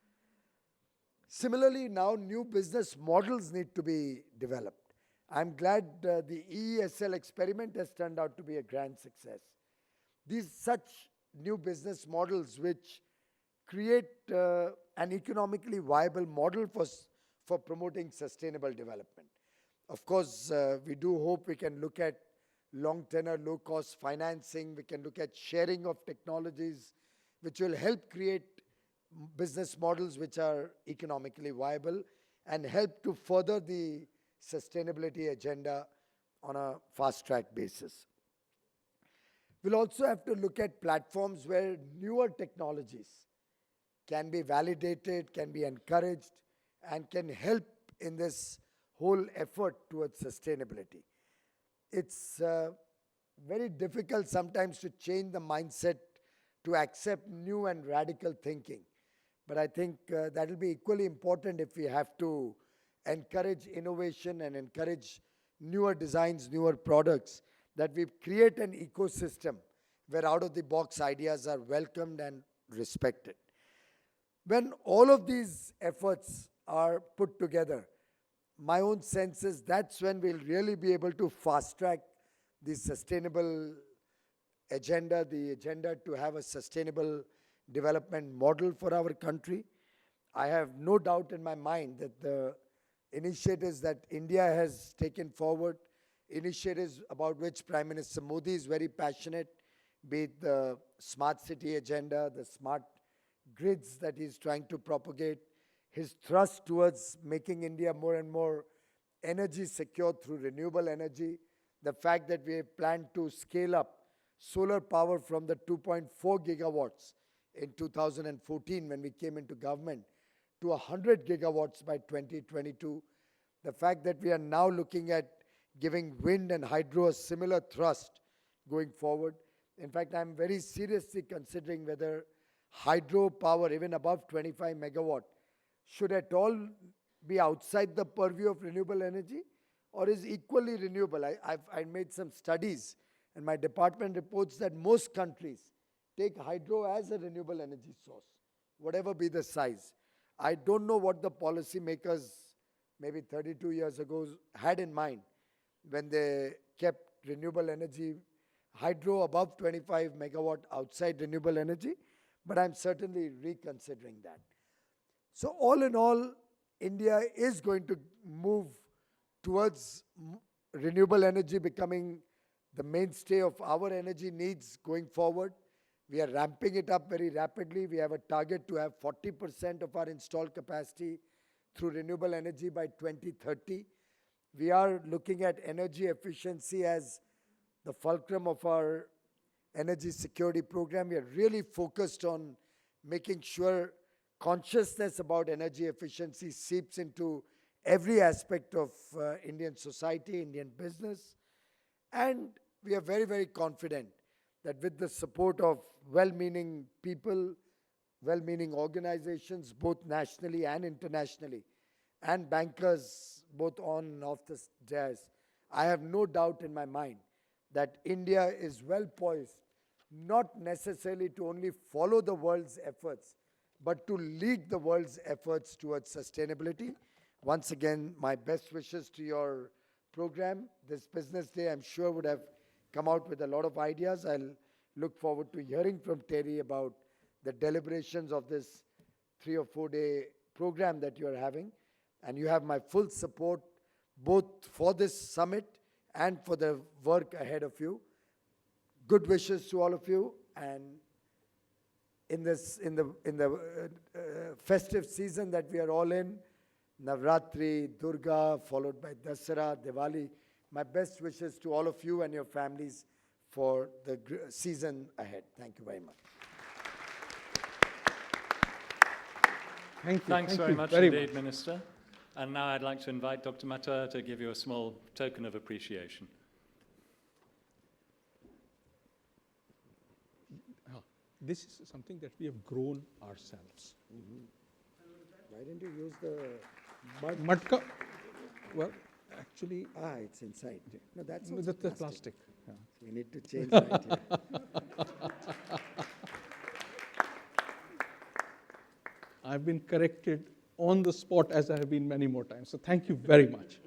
Similarly, now new business models need to be developed. I'm glad the EESL experiment has turned out to be a grand success. These such new business models which create an economically viable model for promoting sustainable development. Of course, we do hope we can look at long tenor, low cost financing. We can look at sharing of technologies, which will help create business models which are economically viable and help to further the sustainability agenda on a fast track basis. We'll also have to look at platforms where newer technologies can be validated, can be encouraged, and can help in this whole effort towards sustainability. It's very difficult sometimes to change the mindset to accept new and radical thinking. But I think that will be equally important if we have to encourage innovation and encourage newer designs, newer products, that we create an ecosystem where out-of-the-box ideas are welcomed and respected. When all of these efforts are put together, my own sense is that's when we'll really be able to fast-track the sustainable agenda, the agenda to have a sustainable development model for our country. I have no doubt in my mind that the initiatives that India has taken forward, initiatives about which Prime Minister Modi is very passionate, be it the smart city agenda, the smart grids that he's trying to propagate, his thrust towards making India more and more energy secure through renewable energy, the fact that we have planned to scale up solar power from the 2.4 gigawatts in 2014 when we came into government to 100 gigawatts by 2022. The fact that we are now looking at giving wind and hydro a similar thrust going forward. In fact, I'm very seriously considering whether hydro power, even above 25 megawatt, should at all be outside the purview of renewable energy or is equally renewable. I made some studies and my department reports that most countries take hydro as a renewable energy source, whatever be the size. I don't know what the policy makers maybe 32 years ago had in mind when they kept renewable energy, hydro above 25 megawatt outside renewable energy, but I'm certainly reconsidering that. So all in all, India is going to move towards renewable energy becoming the mainstay of our energy needs going forward. We are ramping it up very rapidly. We have a target to have 40% of our installed capacity through renewable energy by 2030. We are looking at energy efficiency as the fulcrum of our energy security program. We are really focused on making sure consciousness about energy efficiency seeps into every aspect of Indian society, Indian business. And we are very, very confident that with the support of well-meaning people, well-meaning organizations, both nationally and internationally, and bankers, both on and off the dais, I have no doubt in my mind that India is well poised, not necessarily to only follow the world's efforts, but to lead the world's efforts towards sustainability. Once again, my best wishes to your program. This business day, I'm sure, would have come out with a lot of ideas. I'll look forward to hearing from TERI about the deliberations of this 3 or 4 day program that you're having. And you have my full support both for this summit and for the work ahead of you. Good wishes to all of you, and in the festive season that we are all in, Navratri, Durga, followed by Dasara, Diwali, my best wishes to all of you and your families for the season ahead. Thank you very much. Thank you. Thanks Thank very you much very indeed, much. Minister. And now I'd like to invite Dr. Mathur to give you a small token of appreciation. This is something that we have grown ourselves. Why didn't you use the mud? Matka, well, actually, It's inside. No, that's that's also the plastic. plastic. Yeah. We need to change right here. I've been corrected on the spot, as I have been many more times. So thank you very much.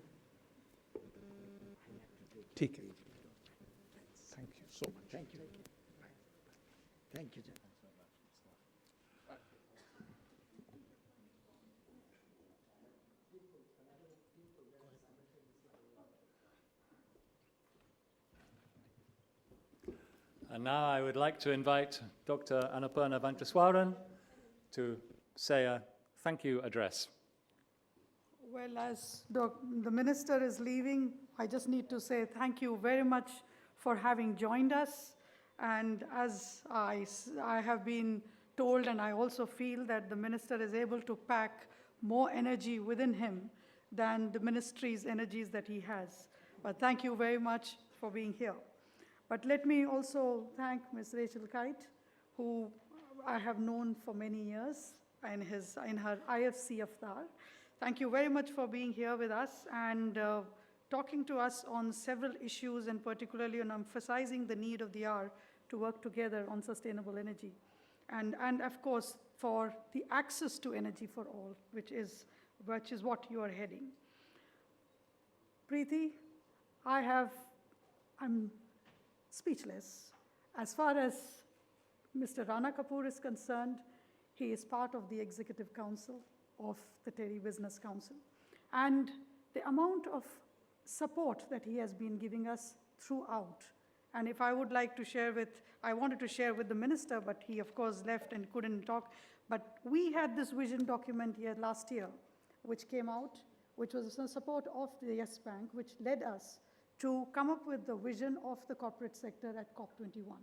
Take it. Thank you so much. Thank you. Thank you, Jay. And now I would like to invite Dr. Annapurna Vancheswaran to say a thank you address. Well, as the minister is leaving, I just need to say thank you very much for having joined us. And as I have been told, and I also feel that the minister is able to pack more energy within him than the ministry's energies that he has. But thank you very much for being here. But let me also thank Ms. Rachel Kyte, who I have known for many years in her IFC avatar. Thank you very much for being here with us and talking to us on several issues, and particularly on emphasizing the need of the hour to work together on sustainable energy. And of course, for the access to energy for all, which is what you are heading. Preeti, I'm speechless. As far as Mr. Rana Kapoor is concerned, he is part of the Executive Council of the TERI Business Council. And the amount of support that he has been giving us throughout. And if I would like to share I wanted to share with the minister, but he of course left and couldn't talk. But we had this vision document here last year, which came out, which was the support of the Yes Bank, which led us to come up with the vision of the corporate sector at COP21.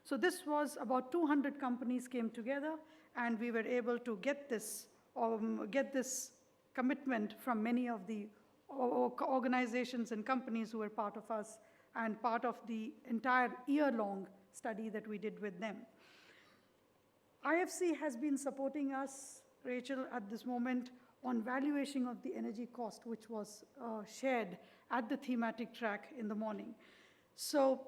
So this was about 200 companies came together, and we were able to get this commitment from many of the organizations and companies who were part of us and part of the entire year-long study that we did with them. IFC has been supporting us, Rachel, at this moment on valuation of the energy cost, which was shared at the thematic track in the morning. So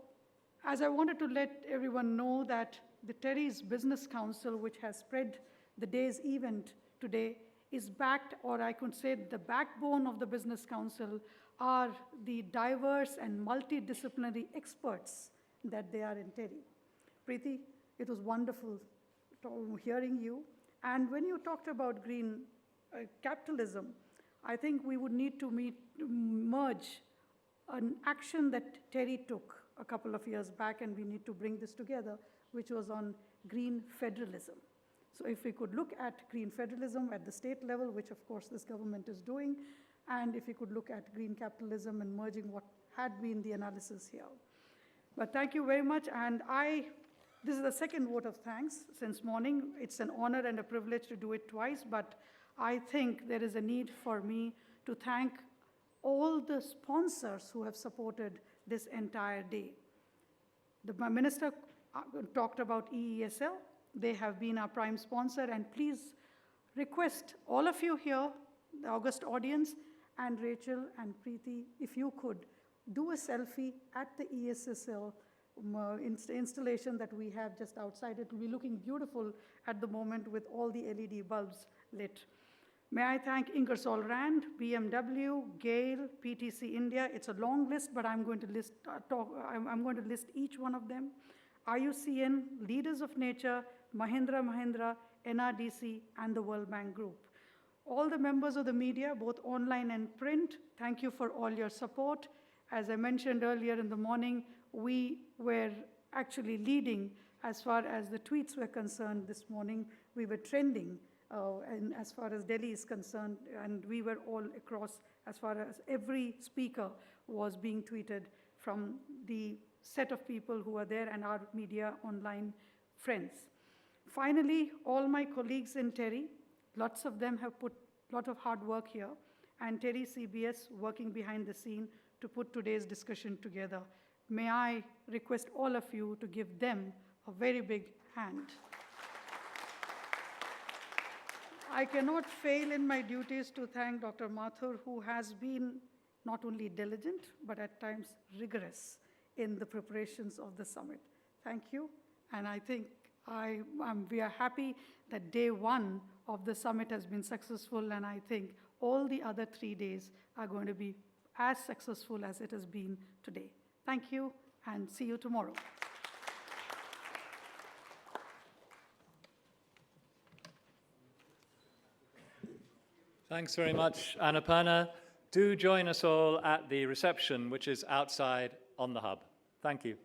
as I wanted to let everyone know that the TERI's Business Council, which has spread the day's event today, is backed, or I could say the backbone of the Business Council are the diverse and multidisciplinary experts that they are in TERI. Preeti, it was wonderful hearing you. And when you talked about green capitalism, I think we would need to merge an action that TERI took a couple of years back, and we need to bring this together, which was on green federalism. So if we could look at green federalism at the state level, which of course this government is doing, and if we could look at green capitalism and merging what had been the analysis here. But thank you very much, and this is the second vote of thanks since morning. It's an honor and a privilege to do it twice, but I think there is a need for me to thank all the sponsors who have supported this entire day. My minister talked about EESL. They have been our prime sponsor, and please request all of you here, the august audience, and Rachel and Preeti, if you could do a selfie at the ESSL installation that we have just outside. It will be looking beautiful at the moment with all the LED bulbs lit. May I thank Ingersoll Rand, BMW, Goyal, PTC India. It's a long list, but I'm going to list, I'm going to list each one of them. IUCN, Leaders of Nature, Mahindra, NRDC, and the World Bank Group. All the members of the media, both online and print, thank you for all your support. As I mentioned earlier in the morning, we were actually leading as far as the tweets were concerned this morning. We were trending and as far as Delhi is concerned, and we were all across as far as every speaker was being tweeted from the set of people who are there and our media online friends. Finally, all my colleagues in TERI, lots of them have put a lot of hard work here, and TERI CBS working behind the scene to put today's discussion together. May I request all of you to give them a very big hand. I cannot fail in my duties to thank Dr. Mathur, who has been not only diligent, but at times rigorous in the preparations of the summit. Thank you, and I think we are happy that day one of the summit has been successful, and I think all the other 3 days are going to be as successful as it has been today. Thank you, and see you tomorrow. Thanks very much, Annapurna. Do join us all at the reception, which is outside on the hub. Thank you.